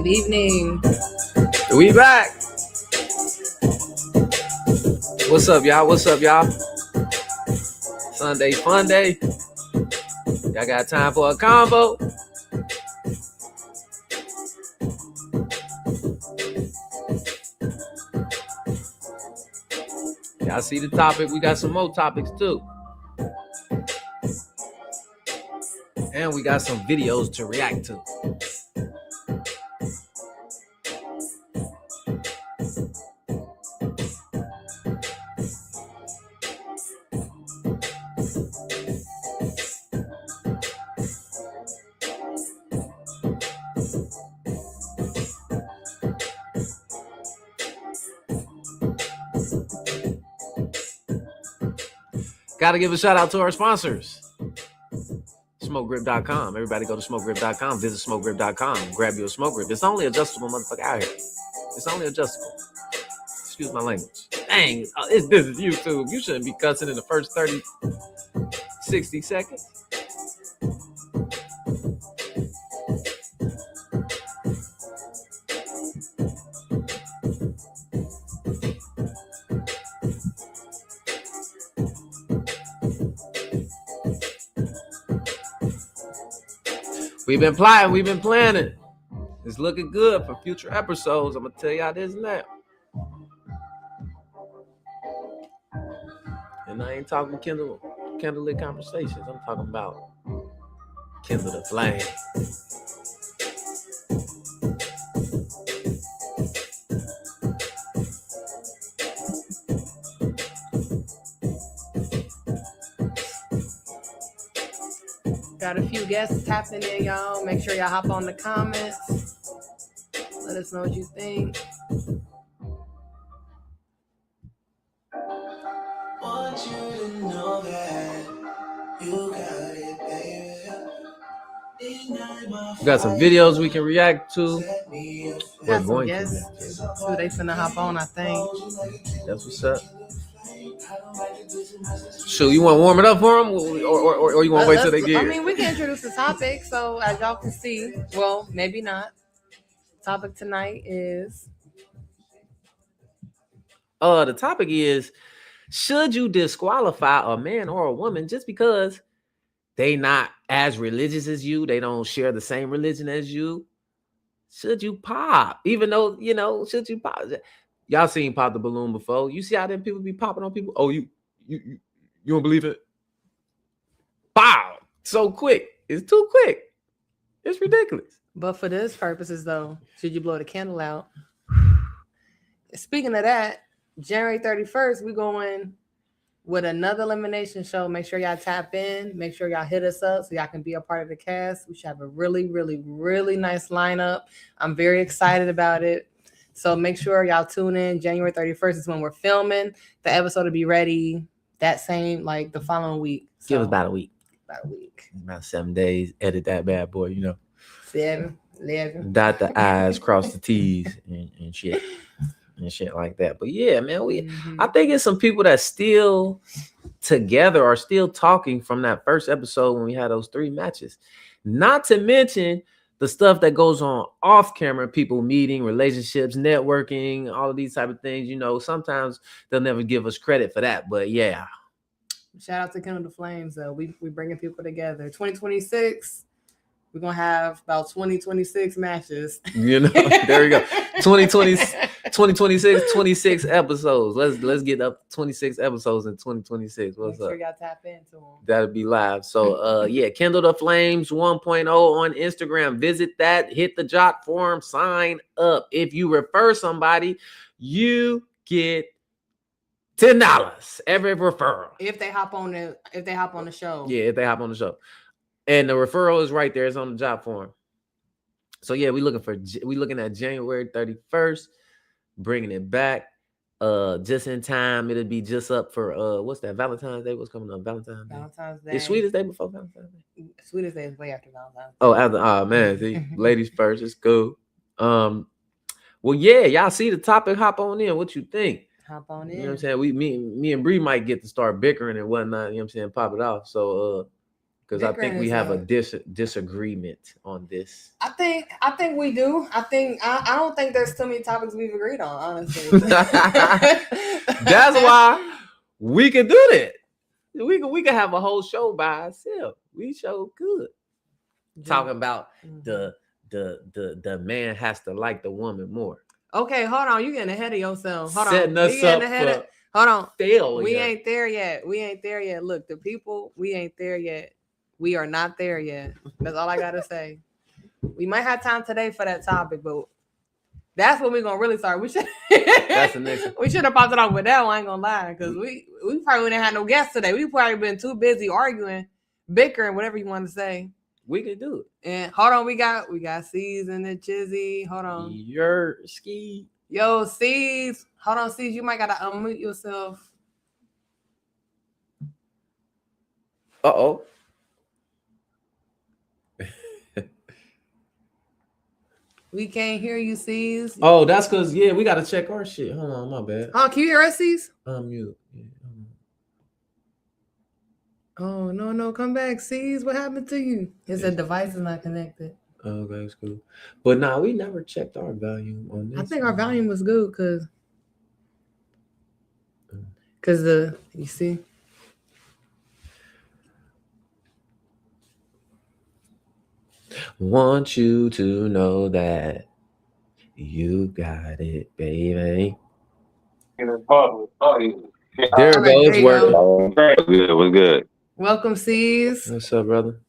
Good evening. We back. What's up, y'all? What's up, y'all? Sunday fun day. Y'all got time for a convo? Y'all see the topic? We got some more topics too. And we got some videos to react to. Got to give a shout out to our sponsors. SmokeGrip.com. Everybody go to SmokeGrip.com. Visit SmokeGrip.com. Grab you a smoke grip. It's only adjustable, motherfucker, out here. It's only adjustable. Excuse my language. Dang, this is YouTube. You shouldn't be cussing in the first 30, 60 seconds. We've been plotting, we've been planning. It's looking good for future episodes. I'm gonna tell y'all this now. And I ain't talking candlelit conversations. I'm talking about kindle the flame. Got a few guests tapping in, y'all. Make sure y'all hop on the comments. Let us know what you think. Want you to know that you got it, baby. We got some videos we can react to. Got some guests too. They finna hop on, I think. That's what's up. So you want to warm it up for them, or you want to wait till they get I here? mean, we can introduce the topic. So as y'all can see, well, maybe not. Topic tonight is The topic is: should you disqualify a man or a woman just because they not as religious as you? They don't share the same religion as you. Should you pop? Even though, should you pop? Y'all seen pop the balloon before. You see how them people be popping on people? Oh, you don't believe it? Pow! So quick. It's too quick. It's ridiculous. But for this purposes, though, should you blow the candle out? Speaking of that, January 31st, we're going with another elimination show. Make sure y'all tap in. Make sure y'all hit us up so y'all can be a part of the cast. We should have a really, really, really nice lineup. I'm very excited about it. So make sure y'all tune in. January 31st is when we're filming. The episode will be ready that same, like the following week. So, give us about a week. About 7 days. Edit that bad boy, 7, 11. Dot the I's, cross the T's, and shit. And shit like that. But yeah, man, I think it's some people that still together are still talking from that first episode when we had those 3 matches. Not to mention the stuff that goes on off camera, people meeting, relationships, networking, all of these type of things. Sometimes they'll never give us credit for that. But yeah. Shout out to Kindle the Flames, though. We bringing people together. 2026. We're going to have about 26 matches. There we go. 2026, 26 episodes. Let's get up 26 episodes in 2026. What's Make sure up? y'all tap into them. That'll be live. So, Kindle the Flames 1.0 on Instagram. Visit that. Hit the jot form. Sign up. If you refer somebody, you get $10 every referral. If they hop on the show. Yeah, if they hop on the show. And the referral is right there. It's on the job form. So yeah, we're looking at January 31st, bringing it back. Just in time. It'll be just up for what's that? Valentine's Day. What's coming up? Valentine's Day. Is Sweetest Day before Valentine's Day? Sweetest Day is way after Valentine's Day. Oh, man. See, ladies first. It's cool. Well, yeah, y'all see the topic. Hop on in. What you think? Hop on in. You know what I'm saying? Me and Bree might get to start bickering and whatnot. You know what I'm saying? Pop it off. So Because I think we have a Bickering disagreement on this. I think we do. I don't think there's too many topics we've agreed on, honestly. That's why we can do that. We can have a whole show by ourselves. We show good. Talking about the man has to like the woman more. Okay, hold on. You getting ahead of yourself. Hold Setting on. us up for hold on. failure. We ain't there yet. Look, the people, we ain't there yet. We are not there yet. That's all I gotta say. We might have time today for that topic, but that's when we're gonna really start. We should. That's the next one. We should have popped it off with that one. I ain't gonna lie, because we probably wouldn't have had no guests today. We probably been too busy arguing, bickering, whatever you want to say. We can do it. And hold on, we got C's and the Chizzy. Hold on. Your ski. Yo, C's. Hold on, C's. You might gotta unmute yourself. Uh-oh. We can't hear you, C's. Oh, that's because, yeah, we got to check our shit. Hold on, my bad. Oh, can you hear us, C's? Mute. Yeah. Oh, no, come back, C's. What happened to you? It said device is not connected. Oh, okay, that's cool. But nah, we never checked our volume on this. I think our volume was good because you see. Want you to know that you got it, baby. There it goes. Working. What's good? Welcome, C's. What's up, brother?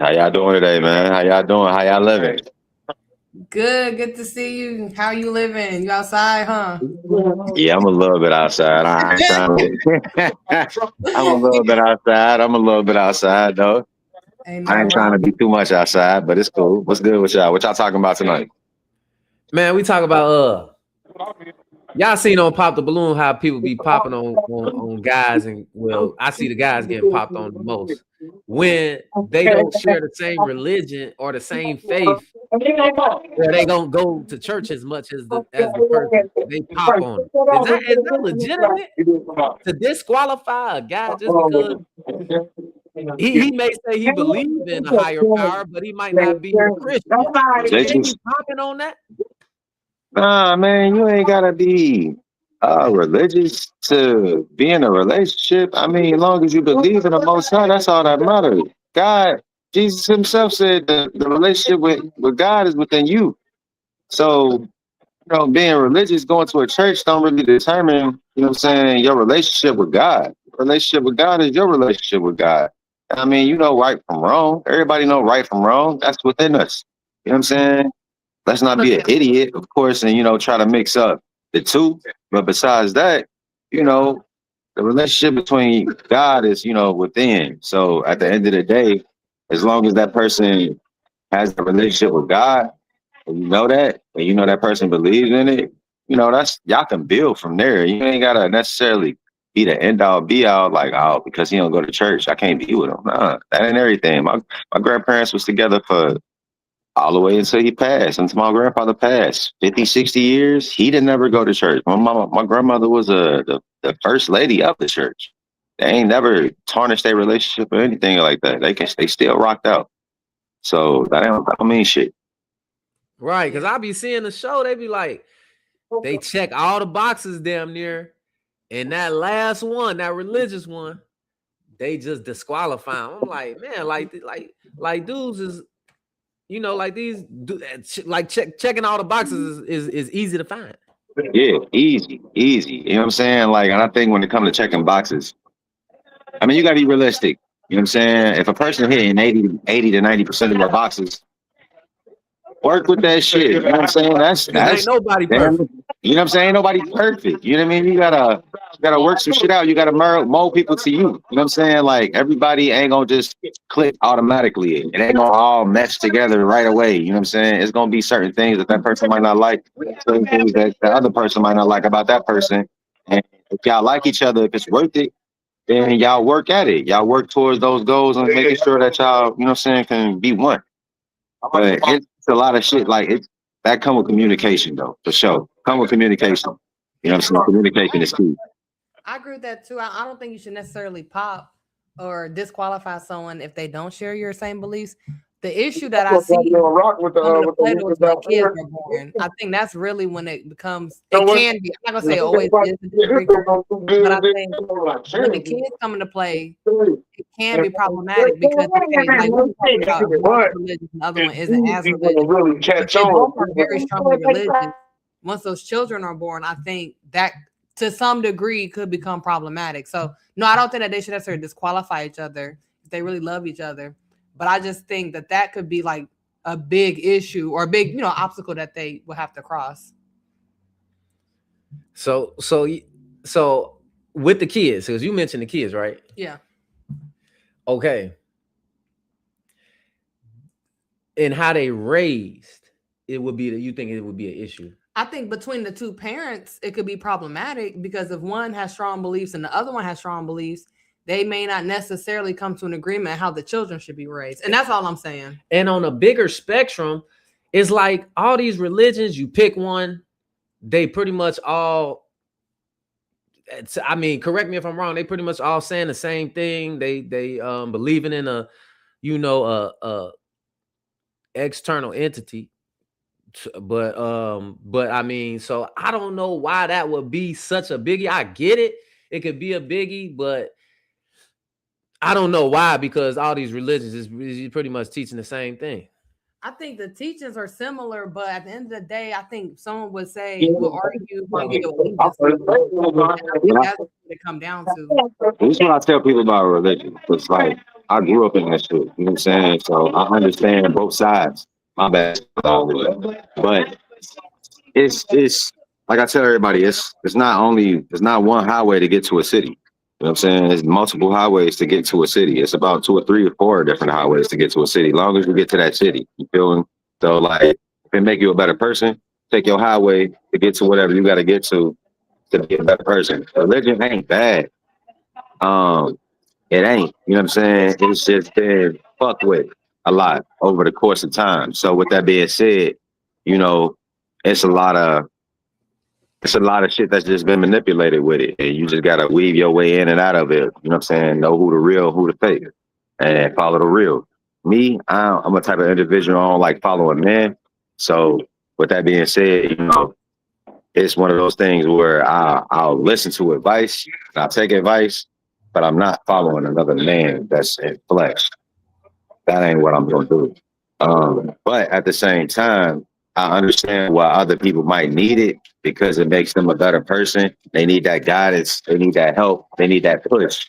How y'all doing today, man? How y'all doing? How y'all living? Good to see you. How you living? You outside, huh? Yeah, I'm a little bit outside. I'm a little bit outside, though. I ain't trying to be too much outside, but it's cool. What's good with y'all? What y'all talking about tonight? Man, we talk about y'all seen on Pop the Balloon how people be popping on guys, and well, I see the guys getting popped on the most when they don't share the same religion or the same faith, or they don't go to church as much as the person they pop on. Is that legitimate to disqualify a guy just because he may say he believes in a higher power, but he might not be a Christian? They be popping on that? Nah, man, you ain't gotta be religious to be in a relationship. I mean, as long as you believe in the Most High, that's all that matters. God, Jesus himself said the relationship with God is within you. So, being religious, going to a church don't really determine, your relationship with God. Relationship with God is your relationship with God. I mean, right from wrong. Everybody know right from wrong. That's within us. You know what I'm saying? Let's not be an idiot, of course, and, try to mix up the two. But besides that, the relationship between God is, within. So at the end of the day, as long as that person has a relationship with God, and you know that, and that person believes in it, that's y'all can build from there. You ain't gotta necessarily be the end all be all, like, oh, because he don't go to church, I can't be with him. Nah, that ain't everything. My grandparents was together for all the way until he passed, until my grandfather passed. 50, 60 years, he didn't ever go to church. My grandmother was the first lady of the church. They ain't never tarnished their relationship or anything like that. They still rocked out. So that don't mean shit. Right, because I be seeing the show, they be like, they check all the boxes damn near, and that last one, that religious one, they just disqualify them. I'm like, man, like dudes is, like these, like checking all the boxes is easy to find. Yeah, easy. You know what I'm saying? Like, and I think when it comes to checking boxes, I mean, you gotta be realistic. You know what I'm saying? If a person hitting 80 to 90% of their boxes, work with that shit. You know what I'm saying? That's ain't nobody perfect. You know what I'm saying? Nobody's perfect. You know what I mean? You gotta work some shit out. You gotta mold people to you. You know what I'm saying? Like, everybody ain't gonna just click automatically. It ain't gonna all mesh together right away. You know what I'm saying? It's gonna be certain things that person might not like, certain things that the other person might not like about that person. And if y'all like each other, if it's worth it, then y'all work at it. Y'all work towards those goals and making sure that y'all, you know what I'm saying, can be one. But it's a lot of shit, like, that come with communication, though, for sure. Come with communication. You know what I'm saying? Communication is key. I agree with that too. I don't think you should necessarily pop or disqualify someone if they don't share your same beliefs. The issue that I see come into play though is when kids are born. I think that's really when it becomes. It can be. I'm not gonna say it always is a deal breaker, but I think when the kids come into play, it can be problematic because okay, like we were talking about, if one is religious and the other one isn't as religious. If they both are very strongly religious, once those children are born, I think that to some degree could become problematic. So no, I don't think that they should necessarily disqualify each other if they really love each other. But I just think that that could be like a big issue or a big, obstacle that they will have to cross. So with the kids, because you mentioned the kids, right? Yeah. Okay. And how they raised, you think it would be an issue? I think between the two parents, it could be problematic because if one has strong beliefs and the other one has strong beliefs, they may not necessarily come to an agreement how the children should be raised. And that's all I'm saying. And on a bigger spectrum, it's like all these religions, you pick one, they pretty much all, I mean, correct me if I'm wrong, they pretty much all saying the same thing. They believing in a external entity. But I mean, so I don't know why that would be such a biggie. I get it. It could be a biggie, but I don't know why, because all these religions is pretty much teaching the same thing. I think the teachings are similar, but at the end of the day, I think someone would say, will argue who you get allegiance to. I think that's what it come down to. This is what I tell people about religion. It's like I grew up in that shit. You know what I'm saying? So I understand both sides. My bad. But it's like I tell everybody, it's not one highway to get to a city. You know what I'm saying? There's multiple highways to get to a city. It's about 2 or 3 or 4 different highways to get to a city. As long as you get to that city, you feel me? So like, if it make you a better person, take your highway to get to whatever you got to get to be a better person. Religion ain't bad. It ain't. You know what I'm saying? It's just been fucked with a lot over the course of time. So with that being said, you know, it's a lot of shit that's just been manipulated with it. And you just gotta weave your way in and out of it. You know what I'm saying? Know who the real, who the fake, and follow the real. Me, I'm a type of individual I don't like following men. So with that being said, you know, it's one of those things where I'll listen to advice, and I'll take advice, but I'm not following another man that's in flesh. That ain't what I'm gonna do. But at the same time, I understand why other people might need it because it makes them a better person. They need that guidance. They need that help. They need that push.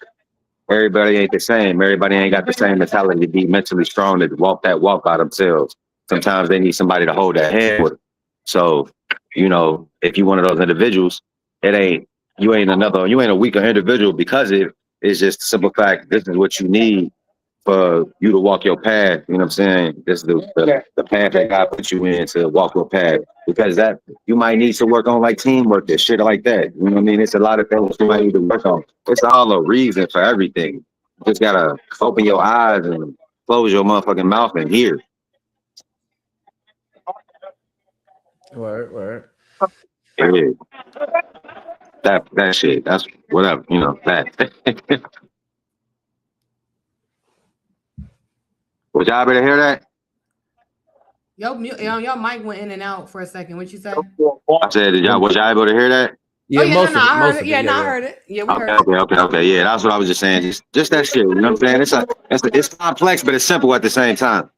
Everybody ain't the same. Everybody ain't got the same mentality to be mentally strong to walk that walk by themselves. Sometimes they need somebody to hold their hand with them. So, you know, if you one of those individuals, you ain't a weaker individual because it's just the simple fact this is what you need for you to walk your path. You know what I'm saying? This is the path that God put you in to walk your path. Because that you might need to work on like teamwork and shit like that. You know what I mean? It's a lot of things you might need to work on. It's all a reason for everything. You just gotta open your eyes and close your motherfucking mouth and hear. Word. Yeah. That shit. That's whatever, you know, that. Was y'all able to hear that? Your mic went in and out for a second. What you say? I said, was y'all able to hear that? Yeah, I heard it. Yeah, I heard it. Yeah, we heard it. Okay. Yeah, that's what I was just saying. Just that shit. You know what I'm saying? It's complex, but it's simple at the same time.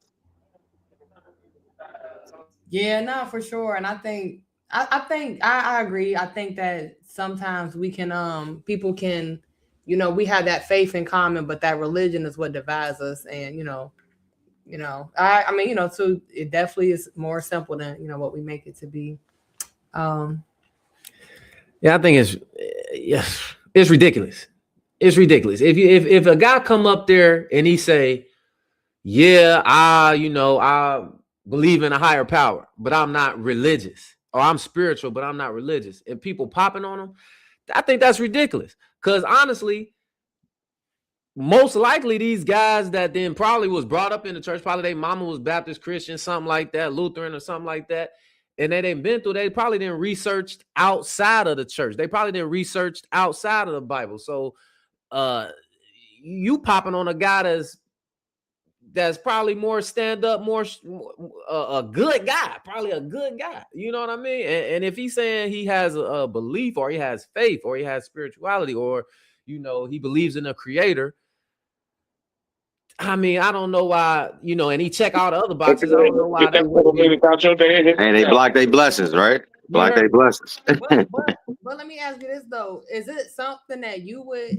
Yeah, no, for sure. And I think I agree. I think that sometimes we can people can, we have that faith in common, but that religion is what divides us. And I mean, so it definitely is more simple than what we make it to be. Yeah, I think it's ridiculous. It's ridiculous. If a guy come up there and he say, yeah, I believe in a higher power, but I'm not religious, or I'm spiritual, but I'm not religious, and people popping on him, I think that's ridiculous. Because honestly, most likely these guys that then probably was brought up in the church, probably their mama was Baptist, Christian, something like that, Lutheran or something like that, and they probably didn't research outside of the church. They probably didn't research outside of the Bible. So you popping on a guy that's probably more stand up, more a good guy, probably a good guy. You know what I mean? And if he's saying he has a belief, or he has faith, or he has spirituality, or he believes in a creator. I mean, I don't know why, and he check all the other boxes. I don't know why that wouldn't be. And they block their blessings, right? Block their blessings. But let me ask you this though: is it something that you would,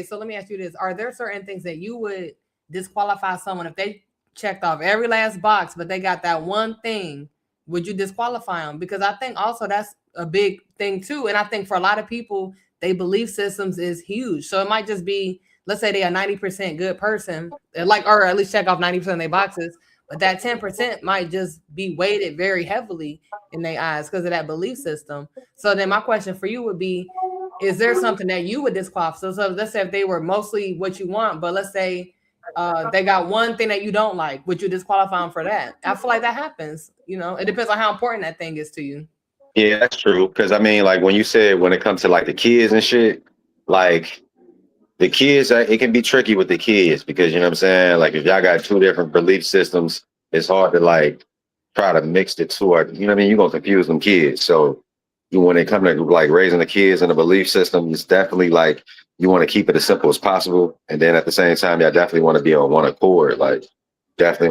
so let me ask you this: are there certain things that you would disqualify someone if they checked off every last box, but they got that one thing? Would you disqualify them? Because I think also that's a big thing too, and I think for a lot of people, their belief systems is huge. So it might just be, let's say they are 90% good person, or at least check off 90% of their boxes, but that 10% might just be weighted very heavily in their eyes because of that belief system. So then my question for you would be, is there something that you would disqualify? So let's say if they were mostly what you want, but let's say they got one thing that you don't like, would you disqualify them for that? I feel like that happens. It depends on how important that thing is to you. Yeah, that's true. Because I mean, like when you said when it comes to like the kids and shit, like the kids, it can be tricky with the kids because you know what I'm saying. Like if y'all got two different belief systems, it's hard to like try to mix the two. Or, you know what I mean? You're gonna confuse them kids. So when it comes to like raising the kids in a belief system, it's definitely like you want to keep it as simple as possible, and then at the same time, y'all definitely want to be on one accord. Like definitely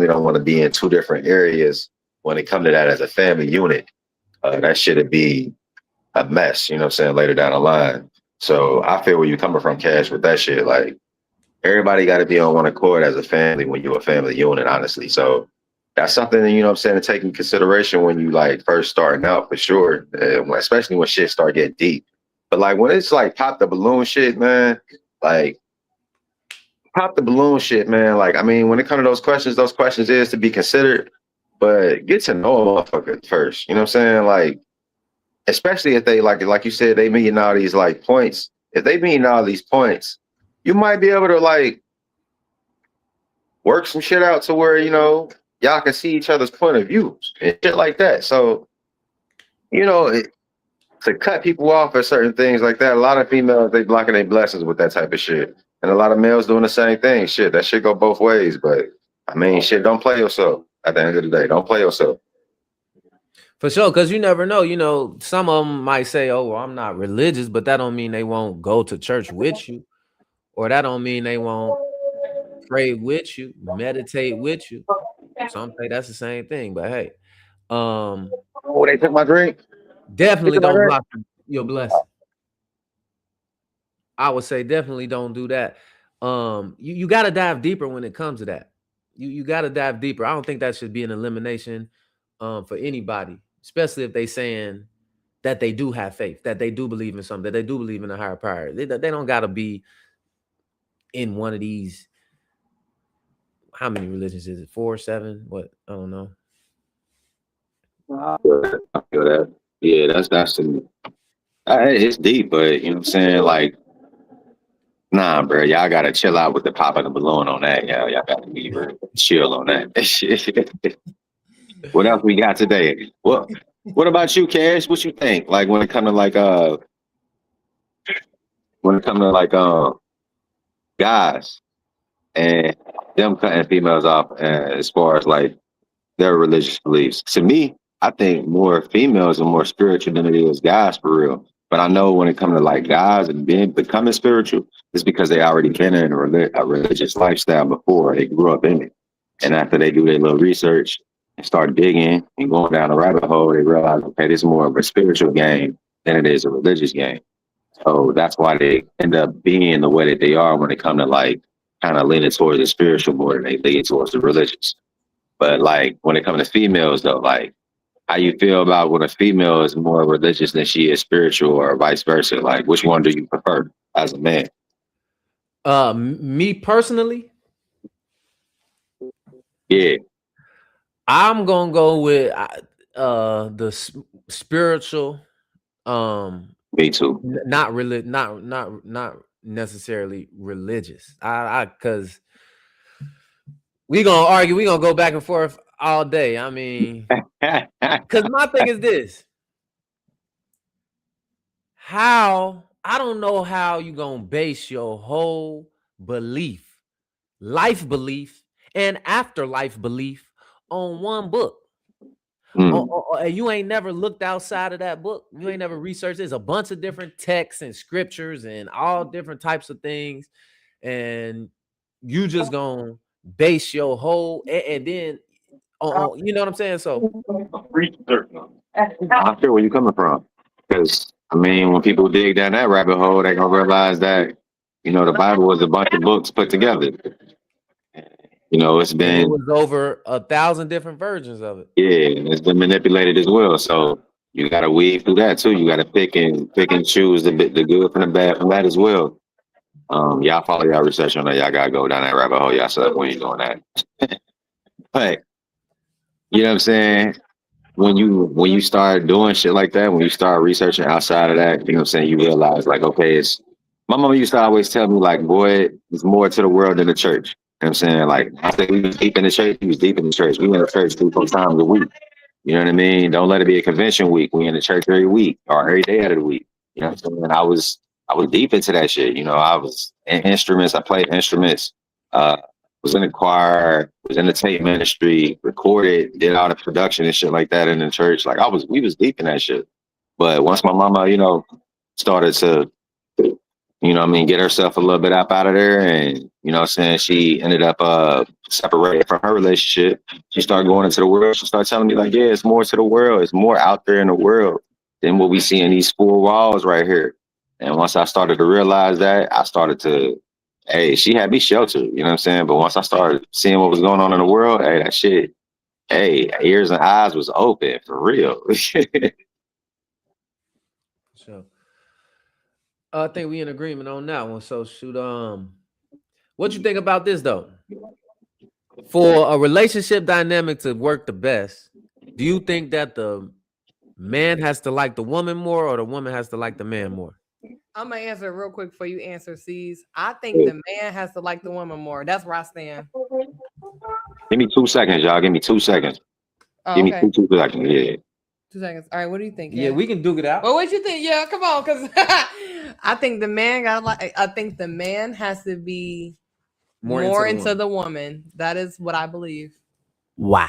don't want to be in two different areas when it comes to that as a family unit. That shit'd be a mess, you know what I'm saying, later down the line. So I feel where you're coming from, Cash, with that shit. Like everybody got to be on one accord as a family when you're a family unit, honestly. So that's something, you know what I'm saying, to take in consideration when you like first starting out for sure, especially when shit start getting deep. But like when it's like pop the balloon shit, man, like pop the balloon shit, man. Like, I mean, when it comes to those questions is to be considered, but get to know a motherfucker first. You know what I'm saying? Like, especially if they like you said, they meeting all these like points. If they meeting all these points, you might be able to like work some shit out to where, y'all can see each other's point of views and shit like that. So, to cut people off at certain things like that, a lot of females, they blocking their blessings with that type of shit. And a lot of males doing the same thing. Shit, that shit go both ways. But I mean, shit, don't play yourself at the end of the day. Don't play yourself. For sure, because you never know. Some of them might say, "Oh, well, I'm not religious," but that don't mean they won't go to church with you, or that don't mean they won't pray with you, meditate with you. Some say that's the same thing, but hey, Oh, they took my drink. Definitely don't block your blessing. I would say definitely don't do that. You got to dive deeper when it comes to that. You got to dive deeper. I don't think that should be an elimination for anybody, especially if they saying that they do have faith, that they do believe in something, that they do believe in a higher power. They don't got to be in one of these. How many religions is it? 4, 7? What? I don't know. I feel that. Yeah, that's it's deep, but you know what I'm saying? Like, nah, bro, y'all gotta chill out with the pop of the balloon on that. Y'all gotta be chill on that. What else we got today? What about you, Cash? What you think? Like when it come to guys and them cutting females off as far as like their religious beliefs. To me, I think more females are more spiritual than it is guys for real. But I know when it comes to like guys and becoming spiritual, it's because they already been in a religious lifestyle before. They grew up in it. And after they do their little research and start digging and going down a rabbit hole, they realize, okay, this is more of a spiritual game than it is a religious game. So that's why they end up being the way that they are when it comes to like kind of leaning towards the spiritual more than they lean towards the religious. But like when it comes to females though, like how you feel about when a female is more religious than she is spiritual or vice versa? Like which one do you prefer as a man? Me personally, yeah, I'm gonna go with the spiritual. Me too. Not really, not necessarily religious. I because we gonna argue, we gonna go back and forth all day. I mean, because my thing is this: how I don't know how you gonna base your whole belief, life belief, and afterlife belief on one book. You ain't never looked outside of that book. You ain't never researched. There's a bunch of different texts and scriptures and all different types of things, and you just gonna base your whole and then you know what I'm saying? So I feel where you're coming from. Because, I mean, when people dig down that rabbit hole, they're going to realize that, the Bible was a bunch of books put together. It's and it been, was over 1,000 different versions of it. yeah, it's been manipulated as well. So you got to weed through that too. You got to pick and choose the good from the bad from that as well. Y'all follow y'all research on that. Y'all got to go down that rabbit hole yourself when you're doing that. But, you know what I'm saying? When you start doing shit like that, when you start researching outside of that, you know what I'm saying, you realize like, okay, my mama used to always tell me like, boy, there's more to the world than the church. You know what I'm saying? Like I think we was deep in the church, we was deep in the church. We went to church 3-4 times a week. You know what I mean? Don't let it be a convention week. We in the church every week or every day out of the week. You know what I'm saying? I was deep into that shit. I was in instruments, I played instruments. Was in the choir, was in the tape ministry, recorded, did all the production and shit like that in the church. Like we was deep in that shit. But once my mama, started to, get herself a little bit up out of there, and she ended up separating from her relationship. She started going into the world. She started telling me like, yeah, it's more to the world. It's more out there in the world than what we see in these 4 walls right here. And once I started to realize that, I started to, hey, she had me sheltered, you know what I'm saying? But once I started seeing what was going on in the world, hey, that shit, hey, ears and eyes was open for real. So I think we in agreement on that one. So shoot, what you think about this though? For a relationship dynamic to work the best, do you think that the man has to like the woman more or the woman has to like the man more? I'm gonna answer real quick for you answer C's. I think the man has to like the woman more. That's where I stand. Give me 2 seconds, y'all. Give me 2 seconds. Oh, Give me okay. 2 seconds. Yeah. 2 seconds. All right, what do you think? Yeah, we can duke it out. Well, what you think? Yeah, come on, because I think the man got like. I think the man has to be more into the woman. That is what I believe. Why?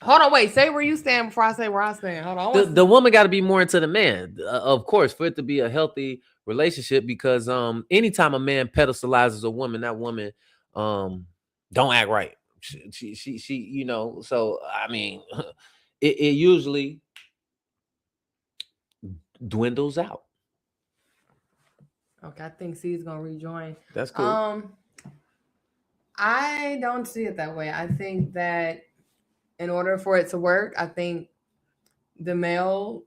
Hold on, wait. Say where you stand before I say where I stand. Hold on. The woman got to be more into the man, of course, for it to be a healthy relationship. Because anytime a man pedestalizes a woman, that woman don't act right. She So I mean, it usually dwindles out. Okay, I think C's gonna rejoin. That's cool. I don't see it that way. I think that in order for it to work, I think the male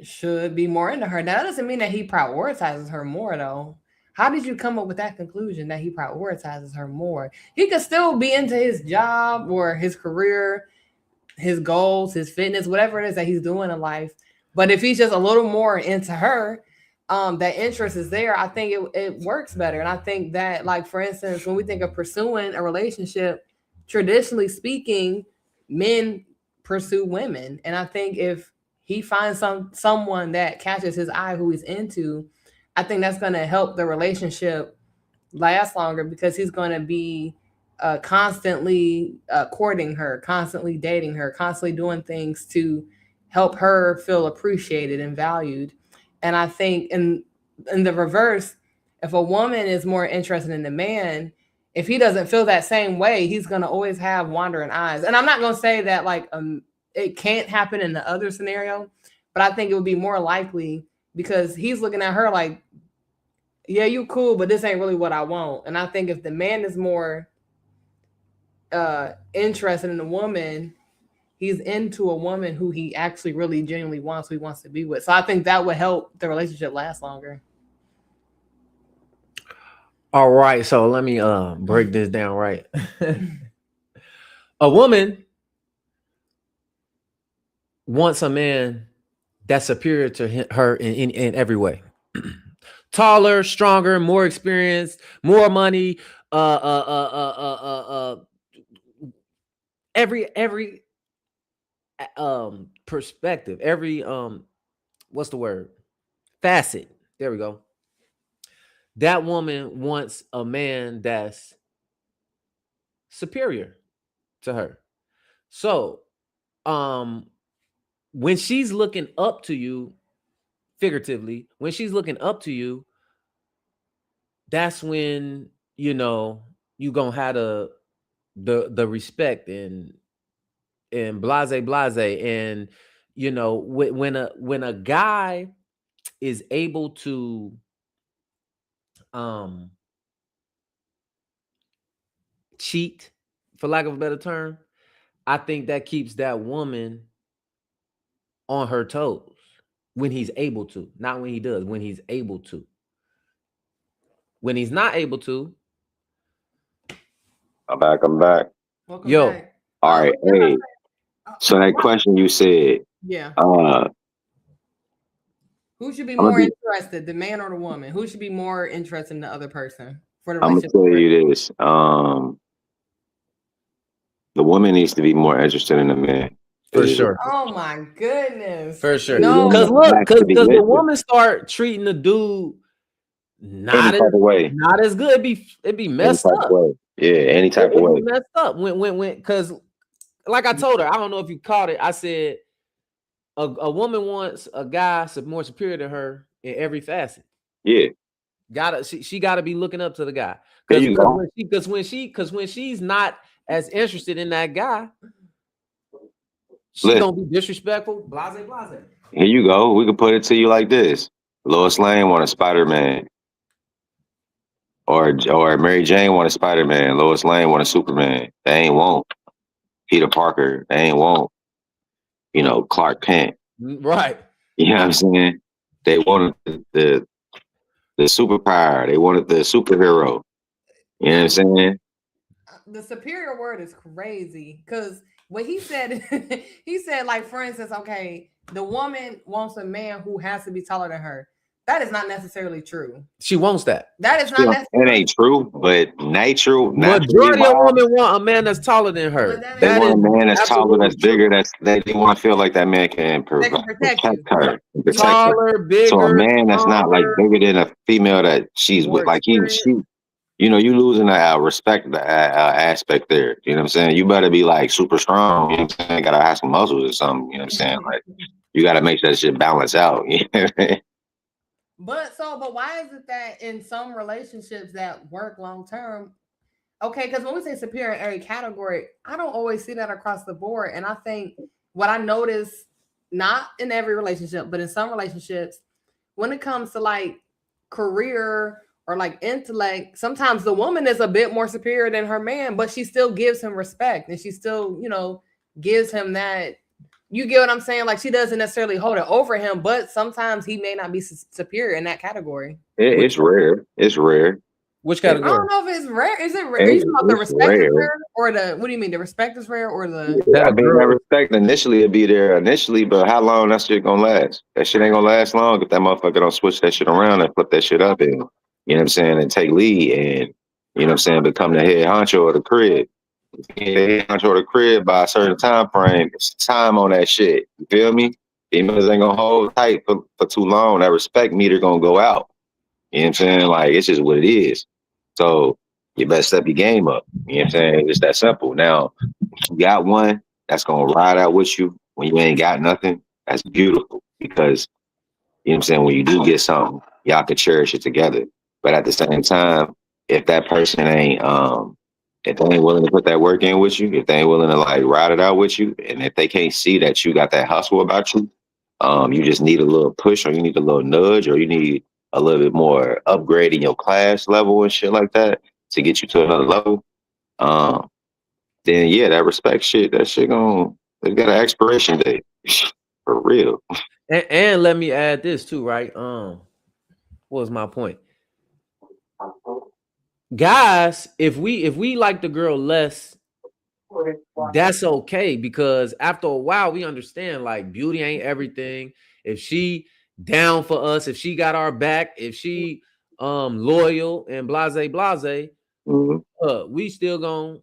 should be more into her. That doesn't mean that he prioritizes her more, though. How did you come up with that conclusion that he prioritizes her more? He could still be into his job or his career, his goals, his fitness, whatever it is that he's doing in life. But if he's just a little more into her, that interest is there, I think it works better. And I think that, like, for instance, when we think of pursuing a relationship, traditionally speaking, men pursue women. And I think if he finds someone that catches his eye who he's into, I think that's going to help the relationship last longer because he's going to be constantly courting her, constantly dating her, constantly doing things to help her feel appreciated and valued. And I think in the reverse, if a woman is more interested in the man, if he doesn't feel that same way, he's going to always have wandering eyes. And I'm not going to say that like it can't happen in the other scenario, but I think it would be more likely because he's looking at her like, yeah, you cool, but this ain't really what I want. And I think if the man is more interested in a woman, he's into a woman who he actually really genuinely wants, who he wants to be with. So I think that would help the relationship last longer. All right, so let me break this down right. A woman wants a man that's superior to her in every way. Taller, stronger, more experienced, more money, every perspective, every what's the word? facet. There we go. That woman wants a man that's superior to her. So, when she's looking up to you, figuratively, when she's looking up to you, that's when you gonna have the respect and blase, and when a guy is able to cheat, for lack of a better term, I think that keeps that woman on her toes when he's able to, not when he does, when he's able to. When he's not able to, I'm back. Welcome yo, back. All right, hey. So that question you said, Yeah. Who should be I'm more gonna interested, the man or the woman? Who should be more interested in the other person for the I'm gonna relationship? tell you this. The woman needs to be more interested in the man. for sure. Oh my goodness. For sure. No. Because It look, has to be because the listed. woman start treating the dude Any not type of way. as good. It'd be Any messed type up. of way. Yeah, any type of It'd way. be messed up. When because like I told her, I don't know if you caught it. I said a woman wants a guy more superior to her in every facet. Yeah. She gotta be looking up to the guy. There you go. When she's not as interested in that guy, she Listen. gonna be disrespectful, blase. Here you go. We can put it to you like this. Lois Lane want a Spider-Man. Or Mary Jane want a Spider-Man. Lois Lane want a Superman. They ain't want Peter Parker. They ain't want, Clark Kent. Right. You know what I'm saying? They wanted the superpower. They wanted the superhero. You know what I'm saying? The superior word is crazy because when he said, he said, like, for instance, okay, the woman wants a man who has to be taller than her. That is not necessarily true. She wants that. That is not necessarily It ain't true, but natural. Majority of women want a man that's taller than her. But They want a man that's taller, that's absolutely bigger, they want to feel like that man can protect you. her. Protect her. taller, bigger. So a man that's not like stronger, bigger than a female that she's more with, like experienced. you losing the respect aspect there. You know what I'm saying? You better be like super strong. You know what I'm saying? Gotta have some muscles or something. You know what I'm saying? Like you gotta make that shit balance out. You know what I mean? But why is it that in some relationships that work long term? Okay, because when we say superior in every category, I don't always see that across the board. And I think what I notice, not in every relationship, but in some relationships, when it comes to like career or like intellect, sometimes the woman is a bit more superior than her man, but she still gives him respect and she still, gives him that. You get what I'm saying? Like she doesn't necessarily hold it over him, but sometimes he may not be superior in that category. It's rare. It's rare. Which I category? don't know if it's rare. Is it rare? Are you talking about the respect is rare, or the? What do you mean? The respect is rare, or the? Yeah, I mean, that respect initially it'd be there initially, but how long that shit gonna last? That shit ain't gonna last long if that motherfucker don't switch that shit around and flip that shit up and you know what I'm saying and take lead and you know what I'm saying become the head honcho of the crib. The head honcho of the crib by a certain time frame. It's time on that shit. You feel me? Females ain't gonna hold tight for too long. That respect meter gonna go out. You know what I'm saying? Like it's just what it is. So you better step your game up. You know what I'm saying? It's that simple. Now, you got one that's gonna ride out with you when you ain't got nothing. That's beautiful because you know what I'm saying. When you do get something, y'all can cherish it together. But at the same time, if that person ain't if they ain't willing to put that work in with you, if they ain't willing to like ride it out with you, and if they can't see that you got that hustle about you, you just need a little push or you need a little nudge or you need a little bit more upgrade in your class level and shit like that to get you to another level. Then yeah, that respect shit, that shit they got an expiration date. For real. And let me add this too, right? What was my point? Guys, if we like the girl less, that's okay because after a while we understand like beauty ain't everything. If she down for us, if she got our back, if she loyal and blase, we still gonna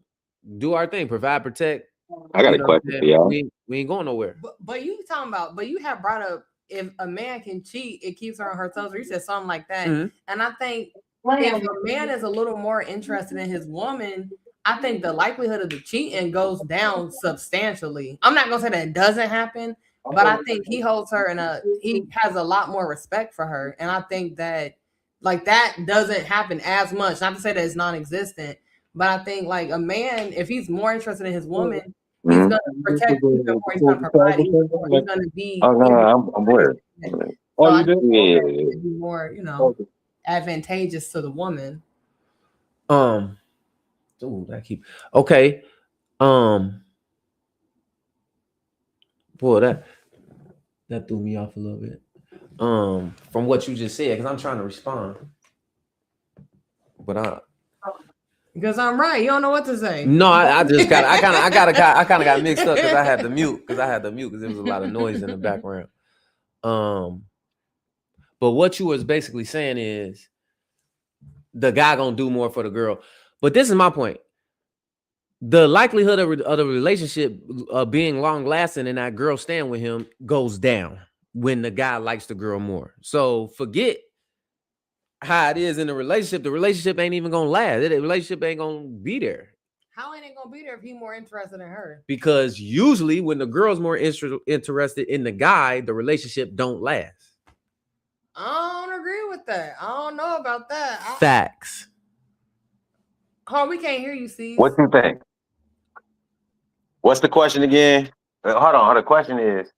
do our thing, provide, protect. I got a question for y'all. We ain't going nowhere. But you talking about? But you have brought up if a man can cheat, it keeps her on her toes. Or you said something like that. Mhm. And I think if a man is a little more interested in his woman, I think the likelihood of the cheating goes down substantially. I'm not gonna say that it doesn't happen, but I think he holds her he has a lot more respect for her. And I think that like that doesn't happen as much. Not to say that it's non-existent, but I think like a man, if he's more interested in his woman, he's Mhm. gonna protect even more. He's gonna provide even more. He's gonna be. Oh no, I'm with it. So I think Yeah. it'd be more, advantageous to the woman. That keep okay. Boy, that threw me off a little bit. From what you just said, because I'm trying to respond, but because I'm right. You don't know what to say. No, I just got I kind of got mixed up because I had the mute because there was a lot of noise in the background. But what you was basically saying is the guy gonna do more for the girl. But this is my point. The likelihood of the relationship being long lasting and that girl staying with him goes down when the guy likes the girl more. So forget how it is in the relationship. The relationship ain't even gonna last. The relationship ain't gonna be there. How ain't it gonna be there if he's more interested in her? Because usually when the girl's more interested in the guy, the relationship don't last. I don't agree with that. I don't know about that. Facts. Oh, we can't hear you, Steve. What you think? What's the question again? Hold on. The question is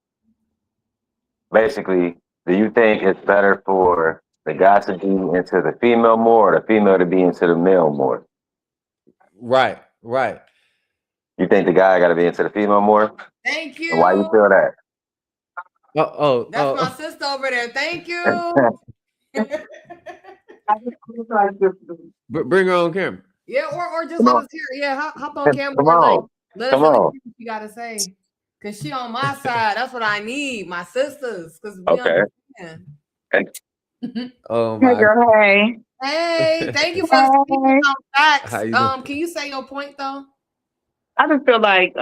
basically, do you think it's better for the guy to be into the female more or the female to be into the male more? Right. You think the guy got to be into the female more? Thank you. And why you feel that? That's my sister over there. Thank you. Bring her on camera. Yeah, or just let us hear. Yeah, hop on camera. Come on. Let us know what you gotta say. Cause she on my side. That's what I need. My sisters. Cause we understand. Oh my. Hey, girl, hey. Hey, thank you for speaking on facts. Can you say your point though? I just feel like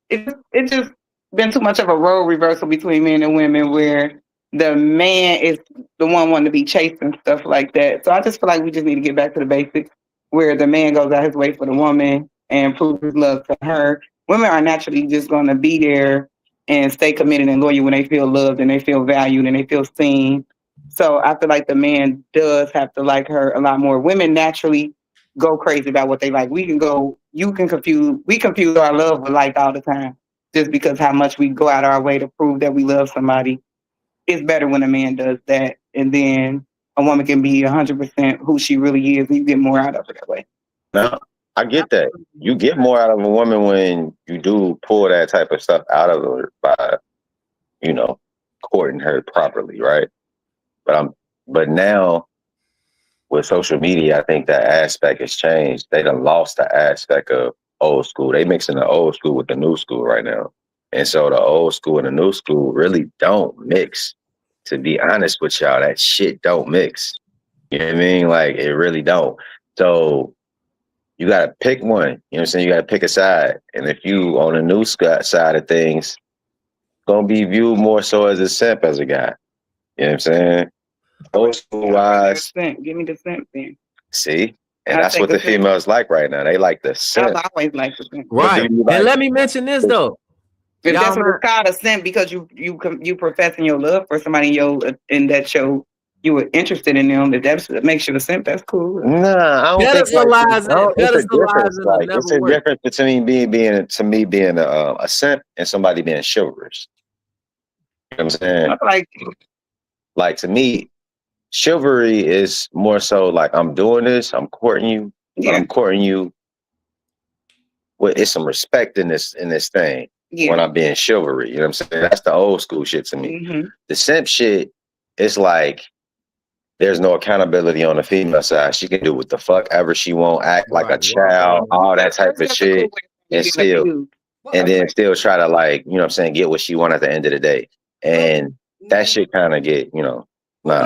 it's just been too much of a role reversal between men and women where the man is the one wanting to be chased and stuff like that. So I just feel like we just need to get back to the basics where the man goes out his way for the woman and proves his love to her. Women are naturally just going to be there and stay committed and loyal when they feel loved and they feel valued and they feel seen. So I feel like the man does have to like her a lot more. Women naturally go crazy about what they like. We confuse our love with like all the time just because how much we go out our way to prove that we love somebody. It's better when a man does that, and then a woman can be 100% who she really is, and you get more out of her that way. No, I get that. You get more out of a woman when you do pull that type of stuff out of her by, courting her properly, right? But now with social media, I think that aspect has changed. They done lost the aspect of old school. They mixing the old school with the new school right now. And so the old school and the new school really don't mix. To be honest with y'all, that shit don't mix. You know what I mean? Like, it really don't. So you got to pick one. You know what I'm saying? You got to pick a side. And if you on the new side of things, going to be viewed more so as a simp as a guy. You know what I'm saying? Old school wise. Give me the simp then. See? And that's what the females like right now. They like the simp. I always like the simp. Right. And let me mention this though. If that's what it's called, a simp, because you professing your love for somebody in that show, you were interested in them. If that makes you a simp, that's cool. Nah, I don't think it's a difference between being a simp and somebody being chivalrous. You know what I'm saying? Like to me, chivalry is more so like I'm doing this, I'm courting you, but I'm courting you with it's some respect in this thing when I'm being chivalry. You know what I'm saying? That's the old school shit to me. Mm-hmm. The simp shit, it's like there's no accountability on the female side. She can do what the fuck ever she want, act like a child, all that type of shit, and then still try to like, you know what I'm saying, get what she want at the end of the day. And that shit kind of get, nah,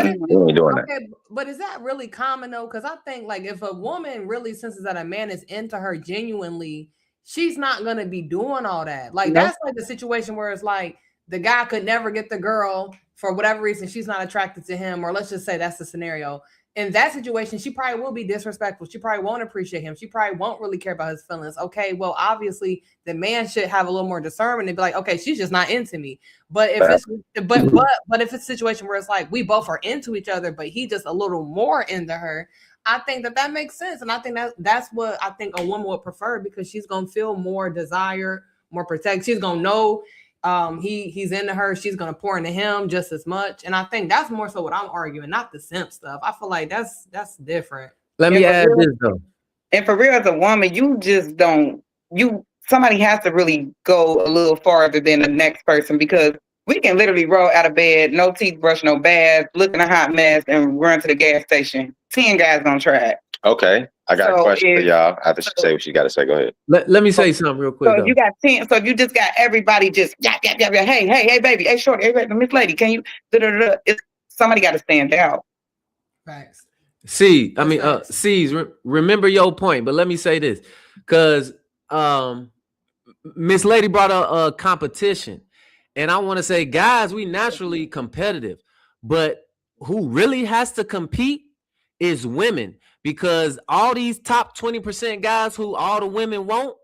we ain't doing that. But is that really common though? Because I think like if a woman really senses that a man is into her genuinely, she's not gonna be doing all that. Like that's like the situation where it's like the guy could never get the girl for whatever reason, she's not attracted to him, or let's just say that's the scenario. In that situation, she probably will be disrespectful. She probably won't appreciate him. She probably won't really care about his feelings. Okay, well, obviously, the man should have a little more discernment and be like, okay, she's just not into me. But if it's but if it's a situation where it's like we both are into each other, but he just a little more into her, I think that makes sense, and I think that's what I think a woman would prefer, because she's gonna feel more desire, more protect. She's gonna know he's into her, she's gonna pour into him just as much. And I think that's more so what I'm arguing, not the simp stuff. I feel like that's different. Let me add this though. And for real, as a woman, you just don't, somebody has to really go a little farther than the next person, because we can literally roll out of bed, no teeth brush, no bath, looking a hot mess, and run to the gas station. 10 guys gonna try it. Okay, I got a question for y'all. After she say what she got to say, go ahead. Let me say something real quick. So you got 10. So you just got everybody just hey baby, hey shorty, hey Miss Lady, can you? Somebody got to stand out. Facts. See, I mean, remember your point, but let me say this, because Miss Lady brought a competition, and I want to say, guys, we naturally competitive, but who really has to compete is women, because all these top 20% guys who all the women want,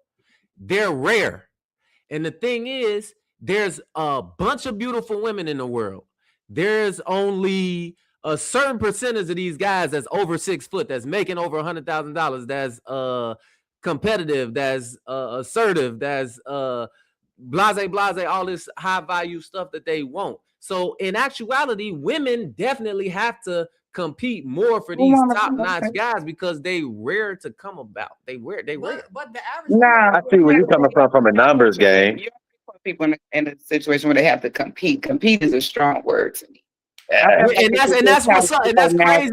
they're rare. And the thing is, there's a bunch of beautiful women in the world. There's only a certain percentage of these guys that's over 6 foot, that's making over $100,000, that's competitive, that's assertive, that's blase, all this high value stuff that they want. So in actuality, women definitely have to compete more for these top-notch guys, because they rare to come about. They rare. But the average. I see where you're coming from a numbers game. You put people in a situation where they have to compete. Compete is a strong word to me. And that's what's up. And that's crazy.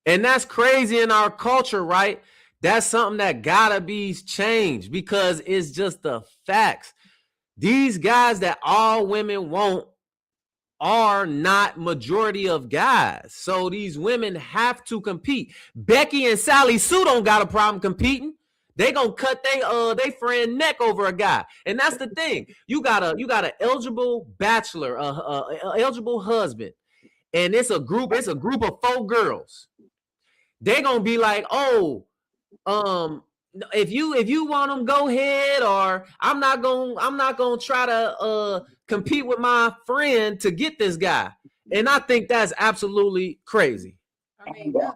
And that's crazy in our culture, right? That's something that gotta be changed, because it's just the facts. These guys that all women want are not majority of guys. So these women have to compete. Becky and Sally Sue don't got a problem competing. They gonna cut they friend neck over a guy. And that's the thing. You got an eligible bachelor, eligible husband, and it's a group of 4 girls. They gonna be like, oh, if you want them, go ahead, or I'm not gonna try to compete with my friend to get this guy. And I think that's absolutely crazy. I mean, wow,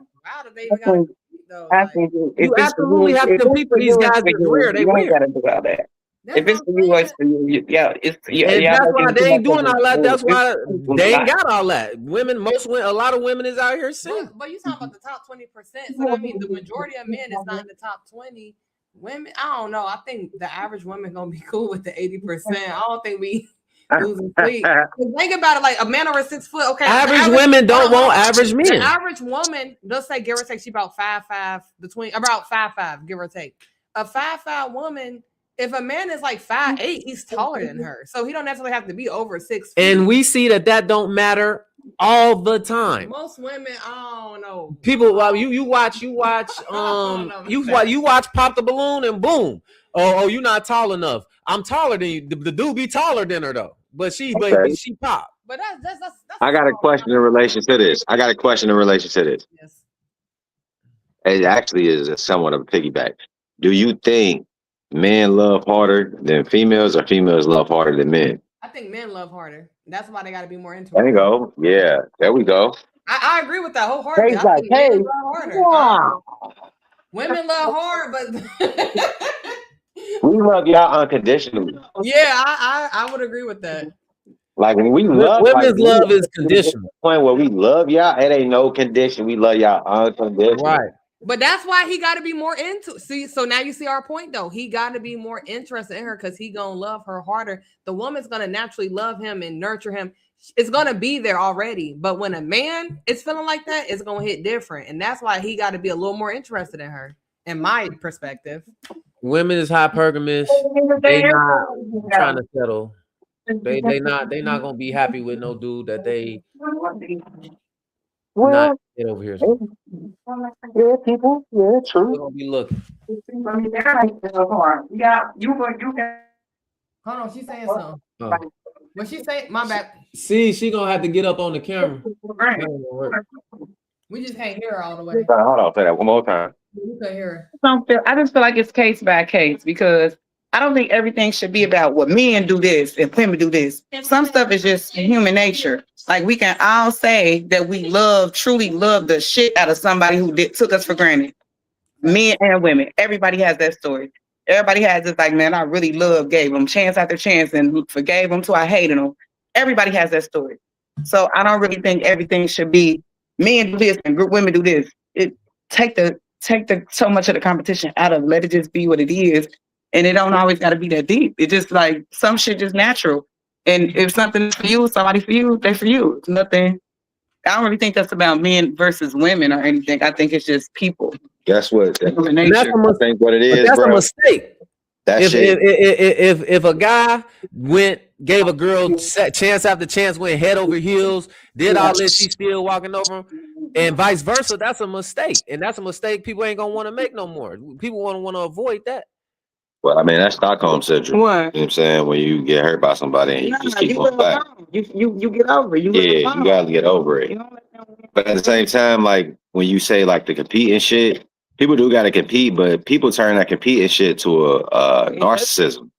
they even got to compete, though. I think you absolutely have to compete for these guys. They're rare. They weird. Gotta do all that. If it's for you, it's for you. Yeah, it's that's why they ain't doing all that. That's why they ain't got all that. A lot of women is out here single. But you talking about the top 20%. So I mean, the majority of men is not in the top 20. Women, I don't know. I think the average woman gonna be cool with the 80%. I don't think we losing sleep. Think about it, like a man over 6 foot. Okay, average women don't want average men. The average woman, let's say, give or take, she about 5'5", about 5'5", give or take. A 5'5" woman. If a man is like 5'8", he's taller than her, so he don't necessarily have to be over 6 feet. And we see that don't matter all the time. Most women, I don't know. People, well, you watch you watch Pop the Balloon and boom. Oh, you're not tall enough. I'm taller than you. The dude be taller than her though, but she pop. But that's I got a question in relation to this. Yes. It actually is somewhat of a piggyback. Do you think men love harder than females, or females love harder than men? I think men love harder. That's why they got to be more into it. There you go. Yeah, there we go. I agree with that wholeheartedly. I think men love harder. Wow. Women love hard, but we love y'all unconditionally. Yeah, I would agree with that. Like when we love, women's love is conditional. Point where we love y'all, it ain't no condition. We love y'all unconditional. Right. But that's why he got to be more into. See, so now you see our point, though. He got to be more interested in her because he gonna love her harder. The woman's gonna naturally love him and nurture him. It's gonna be there already. But when a man is feeling like that, it's gonna hit different, and that's why he got to be a little more interested in her. In my perspective, women is hypergamous. They not trying to settle. They not gonna be happy with no dude that they not get over here. Yeah, people. Yeah, true. We're gonna be looking. Yeah, you can. hold on, she's saying something. Oh. What she say? My bad. See, she gonna have to get up on the camera. Right. That ain't gonna work. We just can't hear her all the way. Hold on, say that one more time. We can't hear I just feel like it's case by case because I don't think everything should be about what men do this and women do this. Some stuff is just human nature. Like we can all say that we truly love the shit out of somebody who took us for granted. Men and women. Everybody has that story. Everybody has this like, man, I really gave them chance after chance and forgave them till I hated them. Everybody has that story. So I don't really think everything should be men do this and women do this. Take the so much of the competition out of it. Let it just be what it is. And it don't always got to be that deep. It just like some shit just natural. And if something's for you, somebody for you, they for you. It's nothing. I don't really think that's about men versus women or anything. I think it's just people. Guess what? Human That's nature. a I think what it is, That's a bro. mistake. That If, shit. if a guy gave a girl chance after chance, went head over heels, did all this, she's still walking over him, and vice versa, that's a mistake. And that's a mistake people ain't gonna want to make no more. People want to avoid that. Well, I mean, that's Stockholm syndrome. What? You know what I'm saying? When you get hurt by somebody and you just keep going back. You get over it. Yeah, you gotta get over it. But at the same time, like when you say like the competing shit, people do gotta compete, but people turn that competing shit to a narcissism.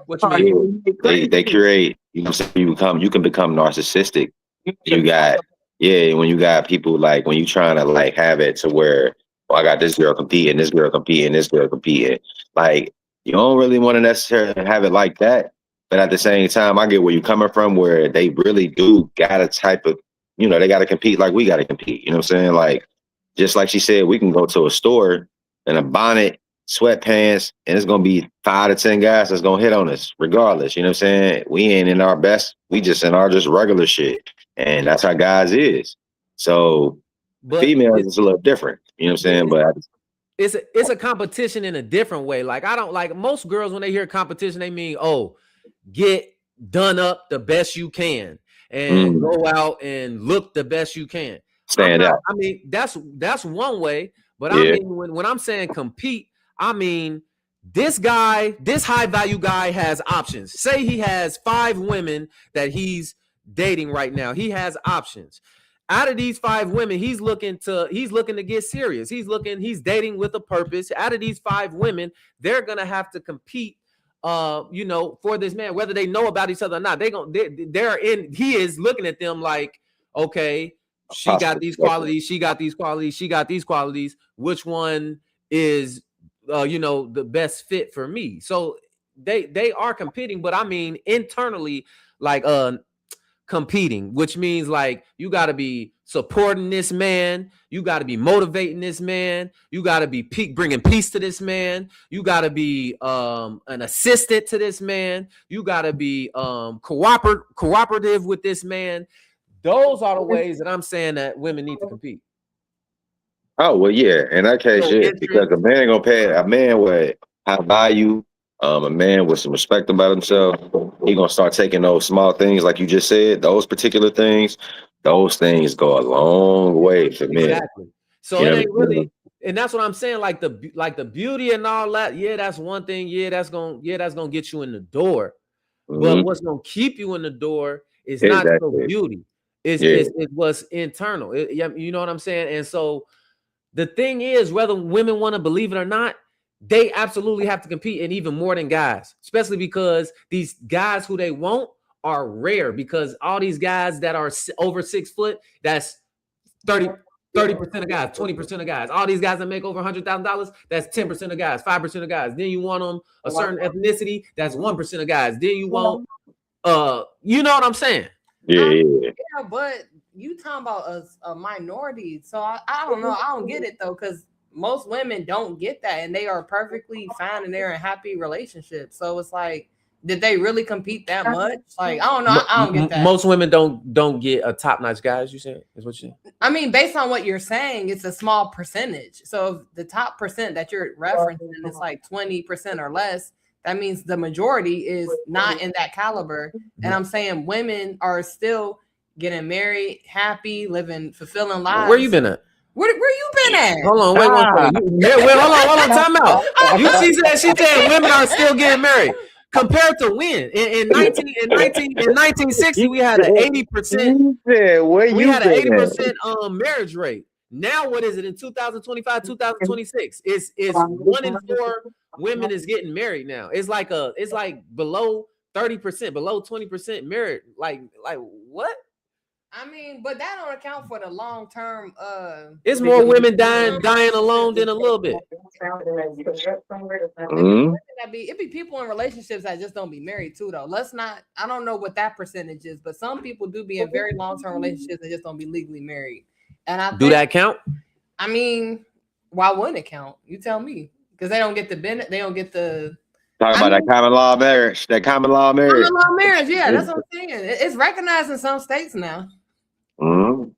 What you mean? They create, you know what I'm saying? You can become narcissistic. You got when you got people like when you trying to like have it to where I got this girl competing, this girl competing, this girl competing. Like you don't really want to necessarily have it like that. But at the same time, I get where you're coming from, where they really do got a type of, they got to compete like we got to compete. You know what I'm saying? Like, just like she said, we can go to a store in a bonnet, sweatpants, and it's going to be 5 to 10 guys that's going to hit on us regardless. You know what I'm saying? We ain't in our best. We just in our just regular shit. And that's how guys is. So females is a little different. You know what I'm saying? But it's a competition in a different way. Like I don't like most girls when they hear competition, they mean, oh, get done up the best you can and go out and look the best you can. Stand out. I mean, that's one way, but I mean when I'm saying compete, I mean this high value guy has options. Say he has 5 women that he's dating right now. He has options. Out of these 5 women, he's looking to get serious. He's dating with a purpose. Out of these 5 women, they're gonna have to compete for this man, whether they know about each other or not. He is looking at them like, okay, she got these qualities, she got these qualities, she got these qualities. Which one is the best fit for me? So they are competing, but I mean internally, like competing, which means like you got to be supporting this man, you got to be motivating this man, you got to be bringing peace to this man, you got to be an assistant to this man, you got to be cooperative with this man. Those are the ways that I'm saying that women need to compete. Oh well, yeah. In that case, because a man gonna pay a man with high value. A man with some respect about himself, he gonna start taking those small things, like you just said, those particular things. Those things go a long way for men. Exactly. So it ain't really, and that's what I'm saying. Like the beauty and all that. Yeah, that's one thing. Yeah, that's gonna get you in the door. But what's gonna keep you in the door is not the beauty. It's what's internal. You know what I'm saying? And so the thing is, whether women want to believe it or not, they absolutely have to compete, and even more than guys, especially because these guys who they want are rare, because all these guys that are over 6 foot, that's 30% of guys, 20% of guys. All these guys that make over $100,000, that's 10% of guys, 5% of guys. Then you want them a certain ethnicity, that's 1% of guys. Then you want, you know what I'm saying? Yeah, but you talking about a minority, so I don't know. I don't get it though, because most women don't get that, and they are perfectly fine and they're in happy relationships. So it's like, did they really compete that much? Like, I don't know. I don't get that. Most women don't get a top-notch guys, you saying? Is what you saying? I mean, based on what you're saying, it's a small percentage. So if the top percent that you're referencing is like 20% or less, that means the majority is not in that caliber. And I'm saying women are still getting married, happy, living fulfilling lives. Where you been at? Where you been at? Hold on, wait one second. Hold on, time out. She said women are still getting married. Compared to when? In 1960, we had an 80%. We had an 80% marriage rate. Now, what is it in 2025, 2026? It's 1 in 4 women is getting married now. It's like below 30%, below 20% married. Like what? I mean, but that don't account for the long term. It's more women dying alone than a little bit. It be people in relationships that just don't be married too, though. Let's not. I don't know what that percentage is, but some people do be in very long term relationships and just don't be legally married. And I do that count? I mean, why wouldn't it count? You tell me, because they don't get the benefit. They don't get the. Talking about that common law marriage. That common law marriage. Common law marriage, yeah, that's what I'm saying. It's recognized in some states now. Mm-hmm.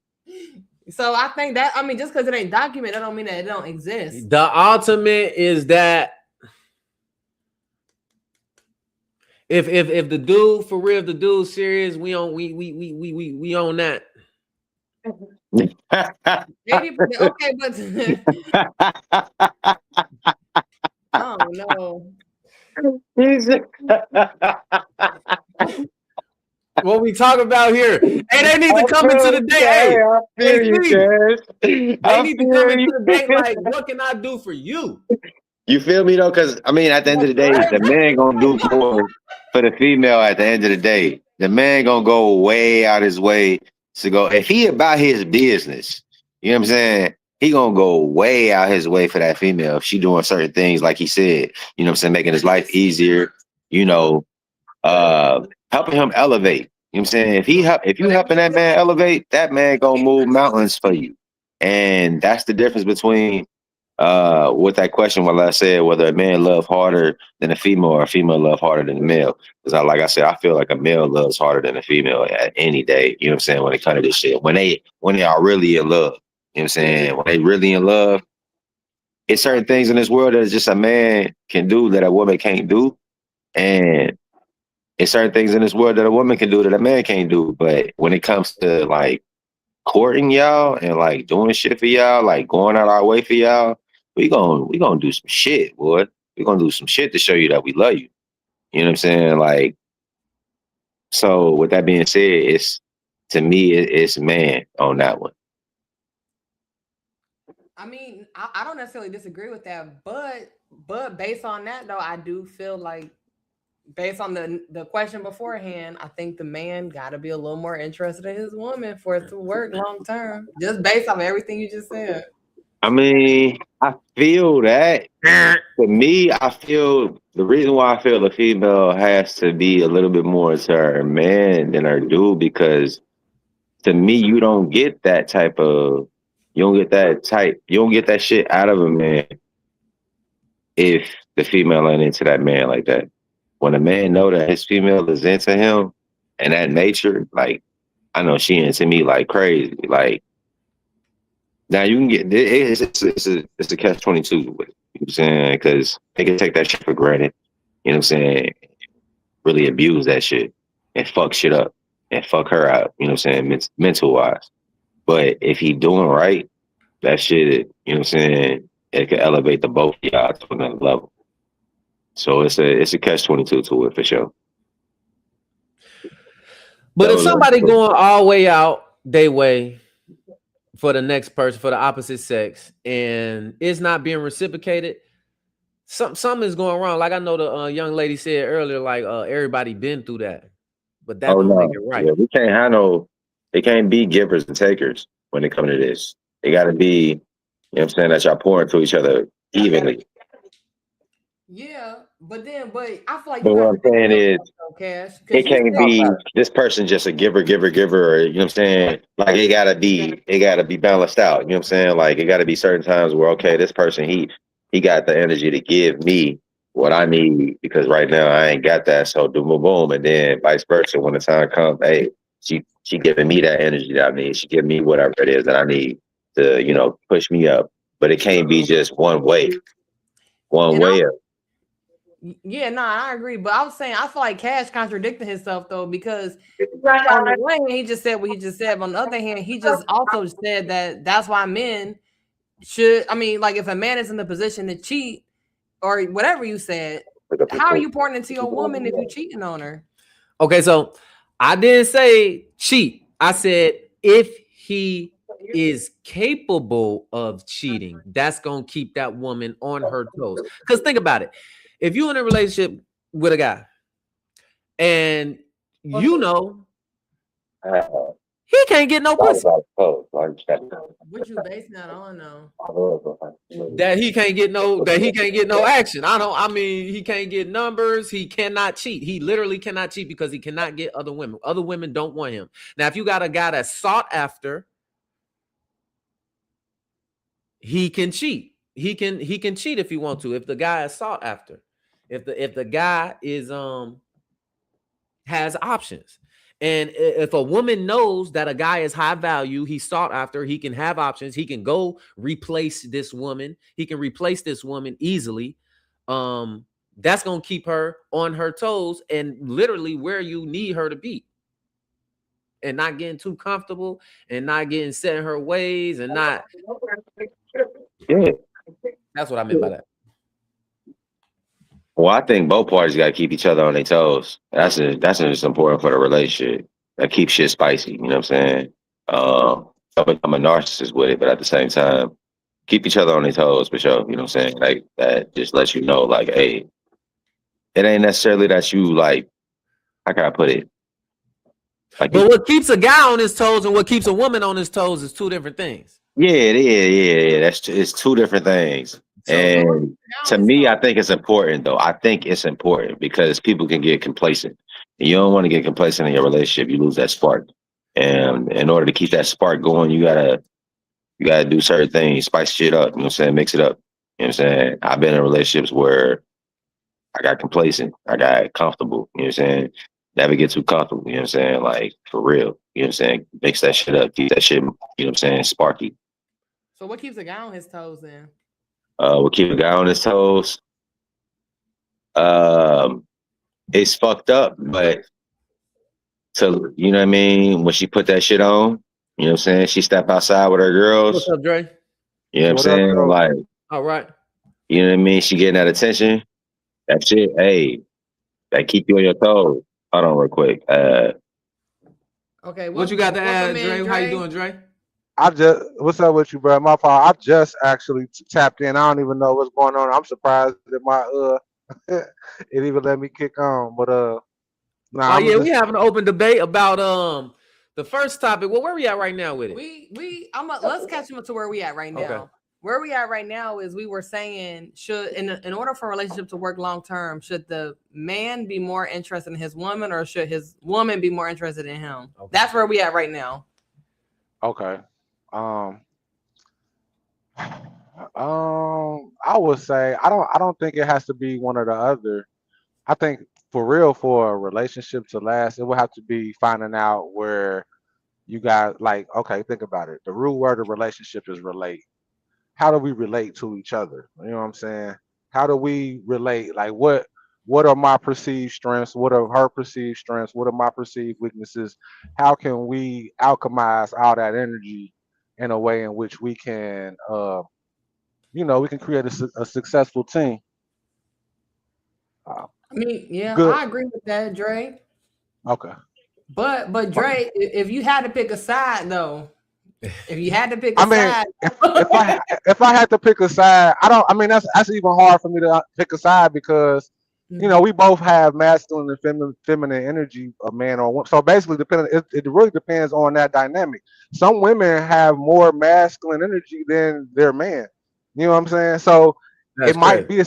So I think that, I mean, just because it ain't documented, that don't mean that it don't exist. The ultimate is that if the dude for real, if the dude serious, we own that. Maybe, okay, but oh no. What we talk about here? Hey, they need to come into the day. They need to come into the day. Like, what can I do for you? You feel me though? Because I mean, at the end of the day, the man gonna do more for the female. At the end of the day, the man gonna go way out his way to go. If he about his business, you know what I'm saying? He gonna go way out his way for that female. If she doing certain things, like he said, you know what I'm saying, making his life easier. You know, helping him elevate. You know what I'm saying? If you helping that man elevate, that man gonna move mountains for you. And that's the difference between with that question when I said whether a man love harder than a female or a female love harder than a male. Because like I said, I feel like a male loves harder than a female at any day. You know what I'm saying? When it comes to this shit. When they are really in love. You know what I'm saying? When they really in love, it's certain things in this world that just a man can do that a woman can't do. And it's certain things in this world that a woman can do that a man can't do. But when it comes to like courting y'all and like doing shit for y'all, like going out our way for y'all, we gonna do some shit, boy. We're gonna do some shit to show you that we love you. You know what I'm saying? Like, so with that being said, it's man on that one. I mean, I don't necessarily disagree with that, but based on that though, I do feel like based on the question beforehand, I think the man got to be a little more interested in his woman for it to work long term. Just based on everything you just said. I mean, I feel that. For me, I feel the reason why I feel the female has to be a little bit more to her man than her dude, because to me, you don't get that you don't get that shit out of a man if the female ain't into that man like that. When a man know that his female is into him and that nature, like, I know she into me like crazy. Like, now you can get it's a catch-22 with it. You know what I'm saying? Because they can take that shit for granted. You know what I'm saying? Really abuse that shit and fuck shit up and fuck her out. You know what I'm saying? Mental wise. But if he doing right, that shit, you know what I'm saying? It can elevate the both of y'all to another level. So it's a catch-22 to it for sure. But if somebody going all the way out their way for the next person, for the opposite sex, and it's not being reciprocated, something is going wrong. Like I know the young lady said earlier, like everybody been through that, but that don't make it right. Yeah, we can't have they can't be givers and takers when it comes to this. They got to be, you know what I'm saying, that y'all pour into each other evenly. Yeah, but I feel like. But what I'm saying is, it can't be this person just a giver, or you know what I'm saying. Like it gotta be balanced out. You know what I'm saying. Like it gotta be certain times where okay, this person he got the energy to give me what I need because right now I ain't got that. So boom, boom, boom, and then vice versa. When the time comes, hey, she giving me that energy that I need. She giving me whatever it is that I need to push me up. But it can't be just one way. Yeah, no, I agree. But I was saying, I feel like Cash contradicted himself though, because on the one hand, he just said what he just said. But on the other hand, he just also said that's why men should. I mean, like if a man is in the position to cheat or whatever you said, How are you pouring into your woman if you cheating on her? Okay, so I didn't say cheat. I said if he is capable of cheating, that's gonna keep that woman on her toes. Because think about it. If you're in a relationship with a guy and you know he can't get no pussy. What you basing that on though? That he can't get no action. I mean he can't get numbers, he cannot cheat. He literally cannot cheat because he cannot get other women. Other women don't want him. Now, if you got a guy that's sought after, he can cheat. He can cheat if he want to. If the guy is sought after. If the guy is has options. And if a woman knows that a guy is high value, he's sought after, he can have options, he can go replace this woman, he can replace this woman easily. That's gonna keep her on her toes and literally where you need her to be, and not getting too comfortable and not getting set in her ways and not. Yeah. That's what I meant by that. Well, I think both parties got to keep each other on their toes. That's just important for the relationship. That keeps shit spicy. You know what I'm saying? I'm a narcissist with it, but at the same time, keep each other on their toes for sure. You know what I'm saying? Like that just lets you know, like, hey, it ain't necessarily that you like. How can I put it? Like, but what keeps a guy on his toes and what keeps a woman on his toes is two different things. Yeah. It's two different things. So, and to me, I think it's important, though. I think it's important because people can get complacent. And you don't want to get complacent in your relationship. You lose that spark. And in order to keep that spark going, you gotta do certain things, spice shit up. You know what I'm saying? Mix it up. You know what I'm saying? I've been in relationships where I got complacent. I got comfortable. You know what I'm saying? Never get too comfortable. You know what I'm saying? Like, for real. You know what I'm saying? Mix that shit up. Keep that shit, you know what I'm saying, sparky. So what keeps a guy on his toes then? We'll keep a guy on his toes. It's fucked up, but you know what I mean? When she put that shit on, you know what I'm saying? She step outside with her girls. What's up, Dre? You know what I'm saying? Like, all right. You know what I mean? She getting that attention. That shit, hey, that keep you on your toes. Hold on real quick. Okay, what you got to add, Dre? How you doing, Dre? What's up with you, bro? My fault. I just actually tapped in. I don't even know what's going on. I'm surprised that my it even let me kick on. But nah. Oh yeah, we having an open debate about the first topic. Well, where we at right now with it? Let's catch them up to where we at right now. Okay. Where we at right now is we were saying in order for a relationship to work long term, should the man be more interested in his woman or should his woman be more interested in him? Okay. That's where we at right now. Okay. I would say I don't think it has to be one or the other. I think for real, for a relationship to last, it would have to be finding out where you got, like, okay, think about it. The root word of relationship is relate. How do we relate to each other? You know what I'm saying? How do we relate? Like, what are my perceived strengths? What are her perceived strengths? What are my perceived weaknesses? How can we alchemize all that energy in a way in which we can, we can create a successful team? I mean, yeah, good. I agree with that, Dre. Okay. But Dre, if you had to pick a side, though, if you had to pick a side, if I had to pick a side, that's even hard for me to pick a side because we both have masculine and feminine energy, a man or woman. So basically, it really depends on that dynamic. Some women have more masculine energy than their man. You know what I'm saying? So it might be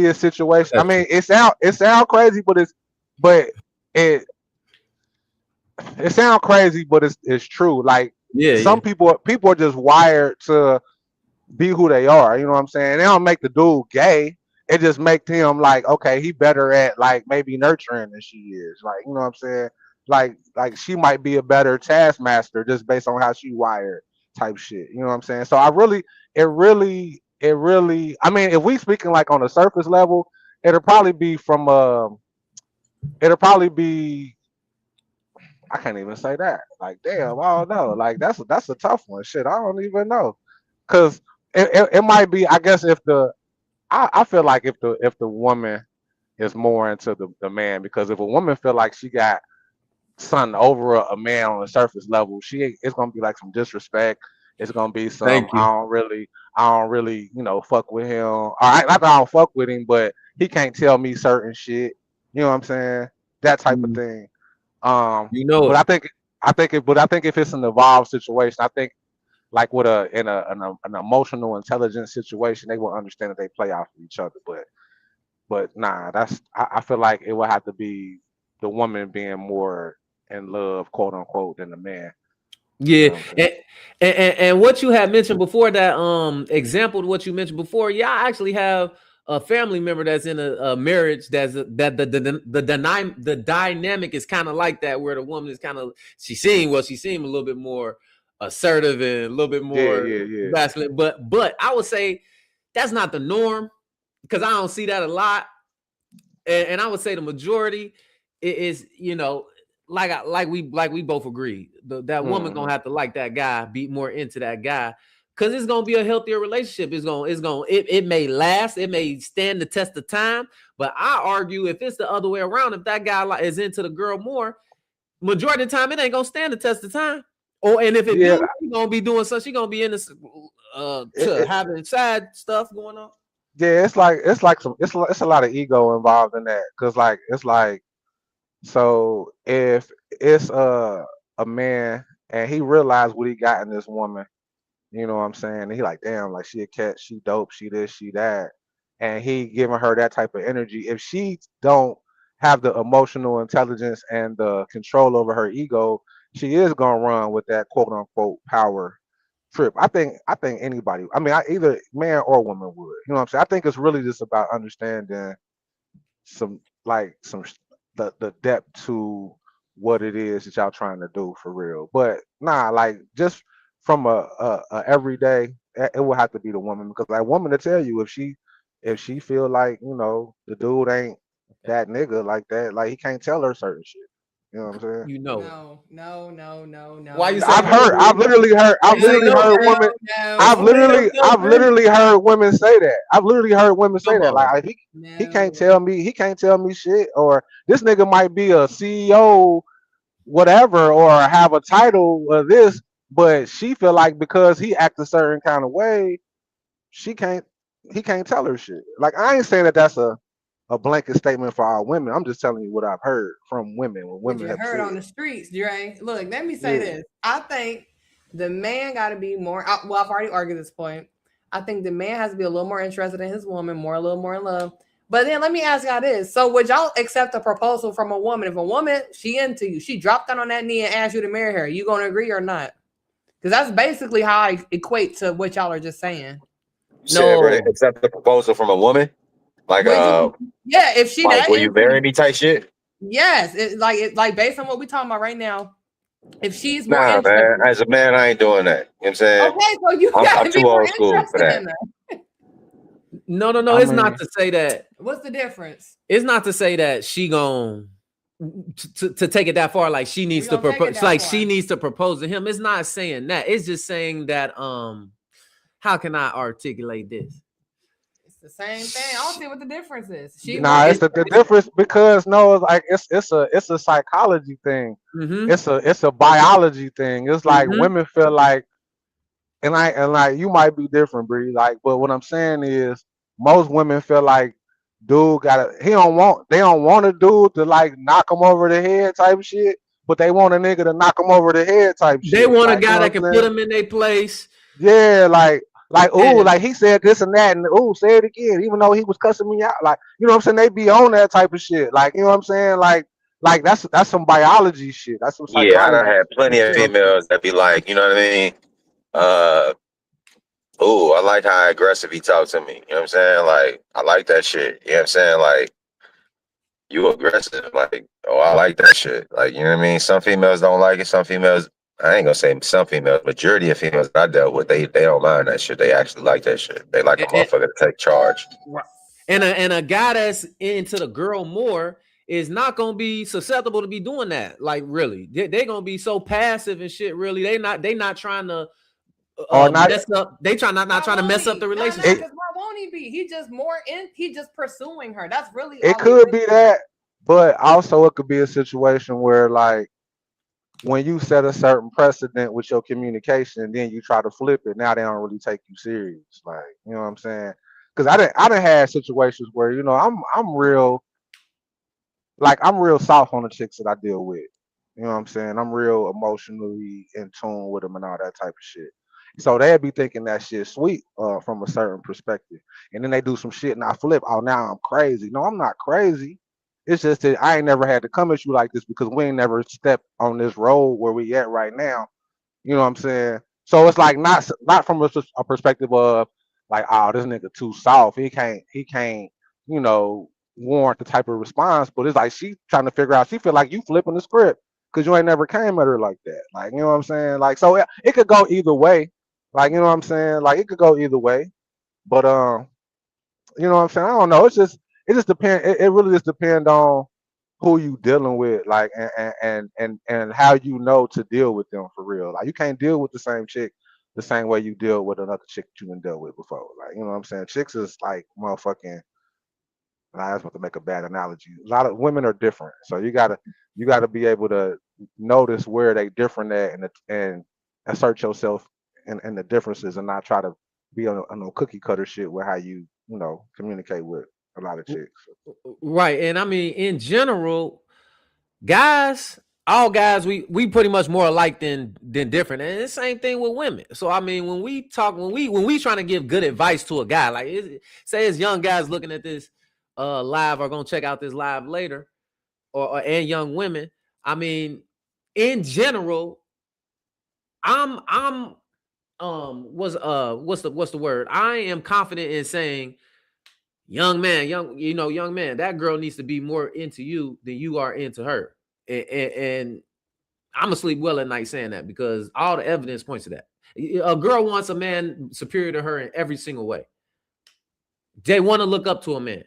a situation. That's it sounds crazy, but it sounds crazy, but it's true. Like, some people are just wired to be who they are. You know what I'm saying? They don't make the dude gay. It just makes him like, okay, he better at, like, maybe nurturing than she is. Like, you know what I'm saying? Like she might be a better taskmaster just based on how she wired, type shit. You know what I'm saying? So it really, if we speaking like on a surface level, it'll probably be I can't even say that. Like, damn, I don't know. Like, that's a tough one. Shit, I don't even know. Cause it might be, I guess, I feel like if the woman is more into the man. Because if a woman feel like she got something over a man on the surface level, it's gonna be like some disrespect. It's gonna be some Thank you. I don't really, fuck with him. Or not that I don't fuck with him, but he can't tell me certain shit. You know what I'm saying? That type of thing. You know But it. I think if it's an evolved situation, I think like with an emotional intelligence situation, they will understand that they play off of each other. But nah, I feel like it would have to be the woman being more in love, quote unquote, than the man. You Yeah, know what I'm saying? and what you had mentioned before, that example to what you mentioned before, yeah, I actually have a family member that's in a marriage that the dynamic is kind of like that, where the woman is kind of she seemed a little bit more assertive and a little bit more Yeah. masculine, but I would say that's not the norm, because I don't see that a lot, and I would say the majority is, like we both agree, that woman gonna have to like that guy, be more into that guy, because it's gonna be a healthier relationship. It may last, it may stand the test of time, but I argue if it's the other way around, if that guy is into the girl more, majority of the time it ain't gonna stand the test of time. And if it Yeah, do, she gonna be doing something. She gonna be in this it, it, having sad stuff going on. yeah. It's a lot of ego involved in that, because like it's like, so if it's a man and he realized what he got in this woman. You know what I'm saying? And he like, damn, like she a cat, she dope, she this, she that. And he giving her that type of energy. If she don't have the emotional intelligence and the control over her ego, she is gonna run with that quote unquote power trip. I think anybody, I mean, either man or woman would. You know what I'm saying? I think it's really just about understanding some the depth to what it is that y'all trying to do for real. But nah, like just from a everyday, it will have to be the woman, because like woman to tell you if she feel like the dude ain't that nigga like that, like he can't tell her certain shit. You know what I'm saying? You know it. No. Why you say I've no, heard, Bree? Why I've you say literally no, heard Bree? women. Why you say no, I've Bree? literally heard women say that. I've literally heard women say Come that. on. Like he can't tell me shit, or this nigga might be a CEO, whatever, or have a title of this, but she feel like because he act a certain kind of way, she can't he can't tell her shit. Like I ain't saying that that's a blanket statement for all women. I'm just telling you what I've heard from women when What women you have heard said. on the streets, Dre. Look, let me say Yeah. this. I think the man got to be more. Well, I've already argued this point. I think the man has to be a little more interested in his woman, a little more in love. But then let me ask y'all this: so would y'all accept a proposal from a woman? If a woman she into you, she dropped down on that knee and asked you to marry her, you gonna agree or not? Because that's basically how I equate to what y'all are just saying. You said, bro, No. accept the proposal from a woman, like Would you? Yeah, if she like that will you into marry you, me type shit. yes. Like based on what we're talking about right now, if she's more Nah, interested. man. As a man, I ain't doing that. You know what I'm saying? Okay, so you I'm gotta be too more old school for interested that. in that. No. I It's not mean, to say that. What's the difference? It's not to say that she gon' to take it that far. Like she We needs to gonna take it propose. that Like far. she needs to propose to him. It's not saying that. It's just saying that. How can I articulate this? It's the same thing. I don't see what the difference is. She more nah, it's the interested. difference, because no, it's like it's a psychology thing. Mm-hmm. It's a biology thing. It's like Mm-hmm. women feel like, and like you might be different, Bree. Like, but what I'm saying is, most women feel like dude they don't want a dude to like knock them over the head type shit, but they want a nigga to knock them over the head type They shit. want a Like, you guy know that what can I'm put saying? them in their place. Yeah, like ooh, And like he said this and that, and ooh, say it again, even though he was cussing me out. Like, you know what I'm saying? They be on that type of shit. Like, you know what I'm saying? Like that's some biology shit. That's some Yeah, I done psychology had shit. plenty of You know what I'm saying? females that be like, you know what I mean? Uh, ooh, I like how aggressive he talked to me. You know what I'm saying? Like, I like that shit. You know what I'm saying? Like, you aggressive. Like, oh, I like that shit. Like, you know what I mean? Some females don't like it. Some females, I ain't gonna say some females, majority of females that I dealt with, they don't mind that shit. They actually like that shit. They like a and, motherfucker to take charge. and a guy that's into the girl more is not gonna be susceptible to be doing that. Like really, they're gonna be so passive and shit. Really, they not trying to Or not. mess up. They trying not trying to mess up the relationship. Because why won't he be? He just he just pursuing her. That's really It all could be that, but also it could be a situation where like when you set a certain precedent with your communication and then you try to flip it, now they don't really take you serious. Like, you know what I'm saying? Because I done had situations where, you know, I'm real soft on the chicks that I deal with. You know what I'm saying? I'm real emotionally in tune with them and all that type of shit. So they'd be thinking that shit sweet from a certain perspective. And then they do some shit and I flip, oh, now I'm crazy. No, I'm not crazy. It's just that I ain't never had to come at you like this because we ain't never stepped on this road where we at right now. You know what I'm saying? So it's like not from a perspective of like, oh, this nigga too soft. He can't, you know, warrant the type of response. But it's like she trying to figure out. She feel like you flipping the script because you ain't never came at her like that. Like, you know what I'm saying? Like, so it could go either way. Like, you know what I'm saying? Like, it could go either way. But you know what I'm saying? I don't know. It just depends. It really just depends on who you dealing with, like, and how you know to deal with them for real. Like, you can't deal with the same chick the same way you deal with another chick that you done dealt with before. Like, you know what I'm saying? Chicks is like motherfucking. I was about to make a bad analogy. A lot of women are different, so you gotta be able to notice where they different at and assert yourself in the differences and not try to be on no cookie cutter shit with how you know communicate with a lot of chicks. Right. And I mean, in general, guys, all guys, we pretty much more alike than different. And the same thing with women. So I mean, when we trying to give good advice to a guy, like say it's young guys looking at this live or gonna check out this live later, or and young women. I mean, in general, I'm what's the word? I am confident in saying, young man, that girl needs to be more into you than you are into her. And I'm gonna sleep well at night saying that because all the evidence points to that. A girl wants a man superior to her in every single way. They want to look up to a man.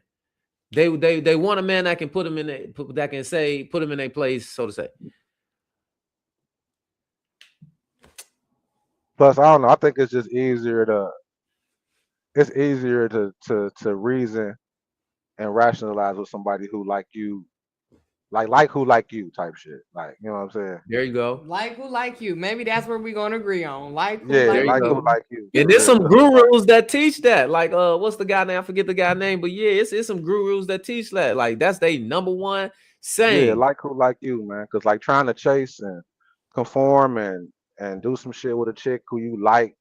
They want a man that can put them in a place, so to say. Plus, I don't know. I think it's just easier to reason and rationalize with somebody who like you, like who like you type shit. Like, you know what I'm saying? There you go. like who like you. Maybe that's where we're gonna agree on. Like who Yeah, like like you. who like you. And there's some gurus that teach that. Like, what's the guy name? I forget the guy name, but yeah, it's some gurus that teach that. Like, that's their number one saying. Yeah, like who like you, man. Cause like trying to chase and conform and do some shit with a chick who you like,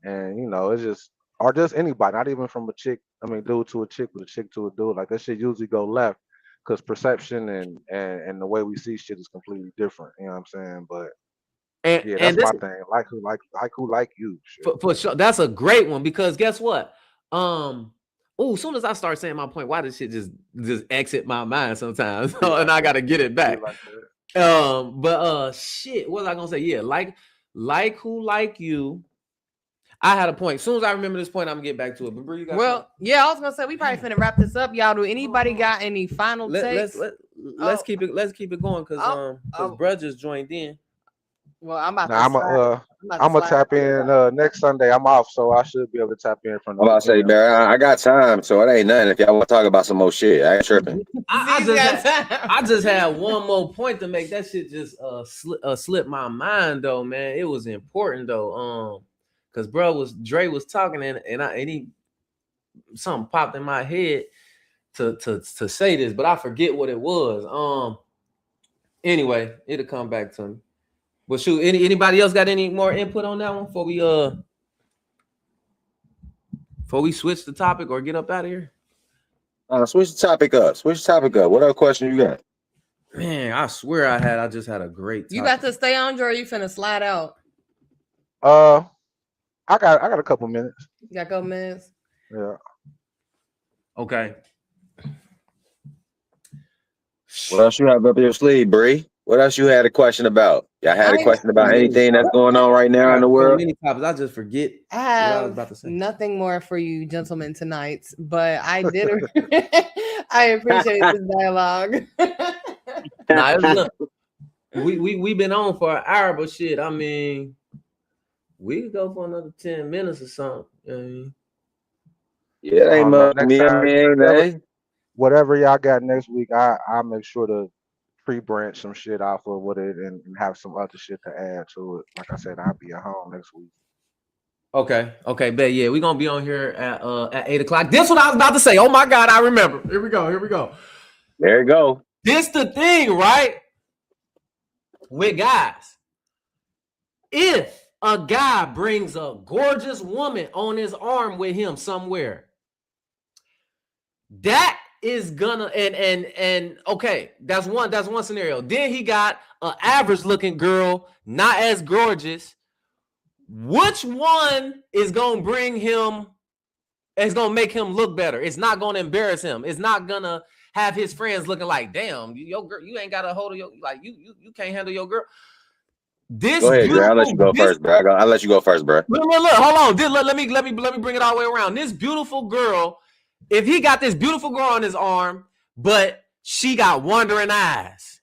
and you know, it's just or just anybody, not even from a chick. I mean, dude to a chick, with a chick to a dude. Like that shit usually go left, cause perception and the way we see shit is completely different. You know what I'm saying? But yeah, that's And this my thing. Like who like you. Shit. for sure, that's a great one because guess what? As soon as I start saying my point, why does shit just exit my mind sometimes? And I gotta get it back. Like that. But shit, what was I gonna say? Yeah, like who like you. I had a point. As soon as I remember this point, I'm gonna get back to it. But Brie, you got something? Yeah, I was gonna say we probably finna wrap this up, y'all. Do anybody got any final takes? Let's keep it going because bruh just joined in. Well, I'm about Now, to I'm gonna tap in next Sunday. I'm off, so I should be able to tap in from the I'm about to say, beginning. Barry, I got time, so it ain't nothing. If y'all want to talk about some more shit, I ain't tripping. I just had one more point to make. That shit just slipped my mind though, man. It was important though, because Dre was talking and he something popped in my head to say this, but I forget what it was. Anyway, it'll come back to me. But shoot, anybody else got any more input on that one before we switch the topic or get up out of here? Switch the topic up. What other question you got? Man, I swear I just had a great topic. You got to stay on, Joe, or you finna slide out? I got a couple minutes. You got a couple minutes? Yeah. Okay. What else you have up your sleeve, Bree? What else you had a question about? Y'all had a question about anything that's going on right now in the world? Many topics. I just forget I what I was have about to say. nothing more for you gentlemen tonight, but I did I appreciate this dialogue. Nah, look, we've been on for an hour, but shit, I mean, we could go for another 10 minutes or something. You know what I mean? Yeah, it ain't much. Next Me, I time, mean, whatever y'all got next week, I'll make sure to pre-branch some shit off of with it and have some other shit to add to it. Like I said, I'll be at home next week. Okay, bet. Yeah, we're gonna be on here at 8 o'clock. This what I was about to say. Oh my god, I remember. Here we go. there you go. This the thing, right? With guys. If a guy brings a gorgeous woman on his arm with him somewhere, that is gonna and okay, that's one scenario. Then he got an average looking girl, not as gorgeous. Which one is gonna bring him? It's gonna make him look better. It's not gonna embarrass him. It's not gonna have his friends looking like, damn, your girl, you ain't got a hold of your like you can't handle your girl. This Go ahead, Dre. I'll let you go this, first, bro. I'll let you go first, bro. look, hold on. Let me bring it all the way around. This beautiful girl, if he got this beautiful girl on his arm, but she got wandering eyes.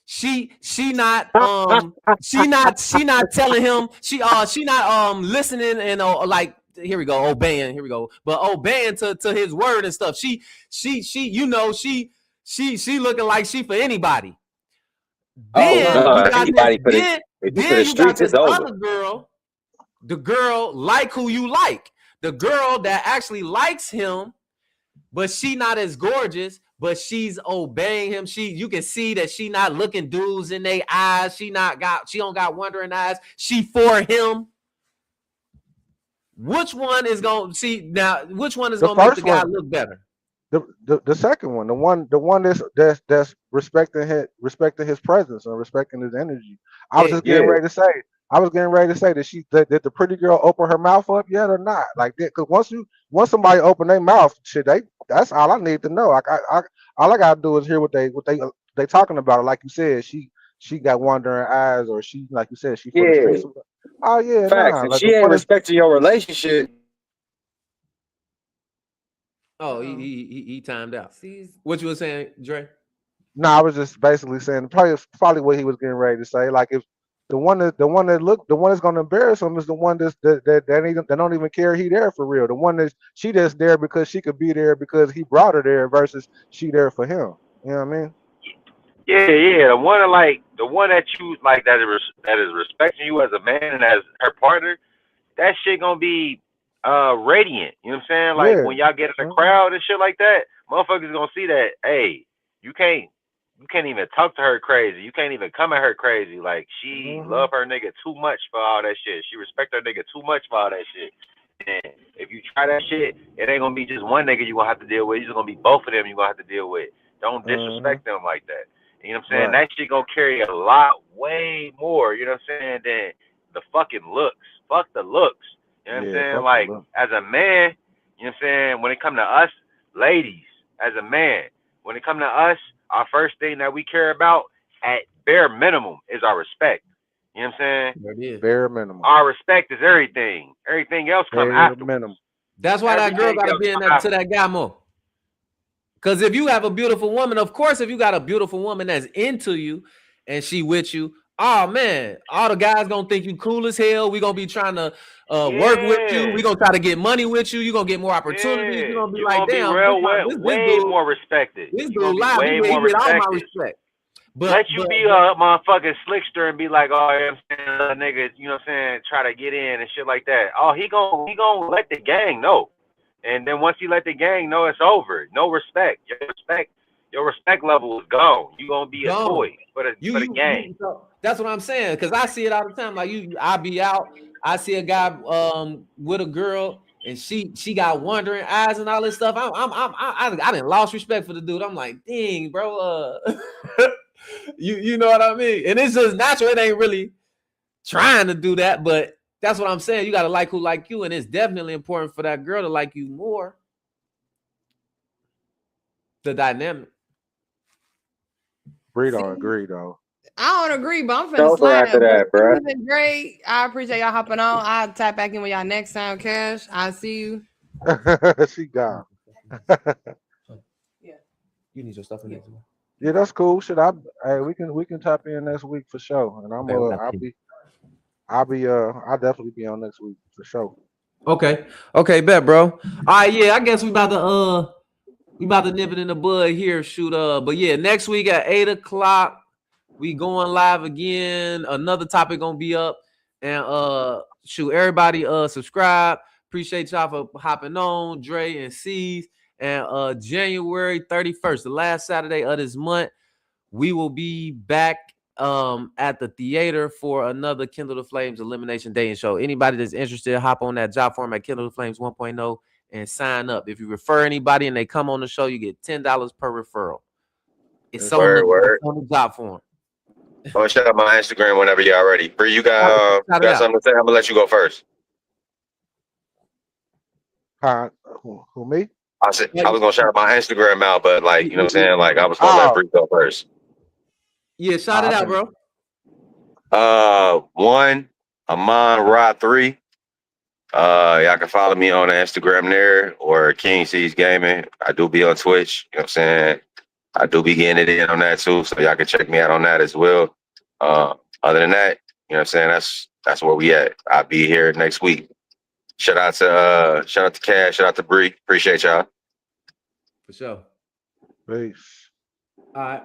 She not telling him, she not listening and like, here we go, obeying, but obeying to his word and stuff. She looking like she for anybody. Then Oh, you got anybody this, then you got streets, this it's over. other girl, the girl like who you like, the girl that actually likes him, but she not as gorgeous, but she's obeying him. You can see that she not looking dudes in their eyes. She don't got wandering eyes. She for him. Which one is gonna which one is gonna make the guy look better? The second one, the one that's respecting his presence and respecting his energy. I was getting ready to say that the pretty girl open her mouth up yet or not, like that. Because once somebody open their mouth, shit, that's all I need to know. Like all I gotta do is hear what they talking about. Like you said, she got wandering eyes, or she, like you said, she for the streets. Oh yeah, facts. If like she ain't respecting your relationship. Oh, he timed out. What you were saying, Dre? No, I was just basically saying probably what he was getting ready to say. Like, if the one that's going to embarrass him is the one that don't even care he there for real. The one that she just there because she could be there because he brought her there versus she there for him. You know what I mean? Yeah. The one that you like that is respecting you as a man and as her partner. That shit gonna be radiant. You know what I'm saying? Like when y'all get in the crowd and shit like that, motherfuckers gonna see that. Hey, you can't even talk to her crazy. You can't even come at her crazy. Like she love her nigga too much for all that shit. She respect her nigga too much for all that shit. And if you try that shit, it ain't gonna be just one nigga you gonna have to deal with. It's just gonna be both of them you gonna have to deal with. Don't disrespect them like that. You know what I'm saying? That shit gonna carry a lot, way more, you know what I'm saying, than the fucking looks. Fuck the looks. You know what I'm saying? Like, as a man, you know what I'm saying, when it come to us, ladies, as a man, when it come to us, our first thing that we care about at bare minimum is our respect. You know what I'm saying? Bare minimum. Our respect is everything. Everything else come after. Minimum. That's why that girl gotta be in that to that guy more. Because if you have a beautiful woman, of course, if you got a beautiful woman that's into you and she with you, oh man, all the guys gonna think you cool as hell. We gonna be trying to work with you. We gonna try to get money with you. You gonna get more opportunities. You gonna be like, damn, way dude, more respected. This dude live. Way more respected. All my respect. Let you be a motherfucking slickster and be like, oh, I'm saying, nigga, you know what I'm saying, try to get in and shit like that. Oh, he gonna let the gang know. And then once you let the gang know, it's over. No respect. Your respect level is gone. You gonna be a toy for the gang. That's what I'm saying. Cause I see it all the time. Like I be out, I see a guy with a girl and she got wandering eyes and all this stuff. I didn't lost respect for the dude. I'm like, dang, bro. You know what I mean? And it's just natural. It ain't really trying to do that, but that's what I'm saying. You got to like who like you, and it's definitely important for that girl to like you more. The dynamic. Bree don't agree though. I don't agree, but I'm finna slide after that, bro. It's been great. I appreciate y'all hopping on. I'll tap back in with y'all next time, Cash. I'll see you. She gone. Yeah. You need your stuff in there. Yeah, that's cool. We can tap in next week for sure. And I'll definitely be on next week for sure. Okay, bet, bro. All right, yeah, I guess we about to nip it in the bud here, shoot. But yeah, next week at 8:00, we going live again. Another topic gonna be up, and shoot, everybody subscribe. Appreciate y'all for hopping on, Dre and C's. And January 31st, the last Saturday of this month, we will be back at the theater for another Kindle the Flames Elimination Dating Show. Anybody that's interested, hop on that job form at Kindle the Flames 1.0 and sign up. If you refer anybody and they come on the show, you get $10 per referral. It's on the job form. Oh, shout out my Instagram whenever y'all ready. Bree, you got something to say? I'm gonna let you go first. Who me? I was gonna shout out my Instagram out, but like, you know what I'm saying? Like I was gonna let Bree go first. Yeah, shout it out, bro. 1 Amon Rod 3. Y'all can follow me on the Instagram there or King C's Gaming. I do be on Twitch, you know what I'm saying? I do be getting it in on that too, so y'all can check me out on that as well. Other than that, you know what I'm saying? That's where we at. I'll be here next week. Shout out to Cash, shout out to Bree. Appreciate y'all. For sure. Peace. All right.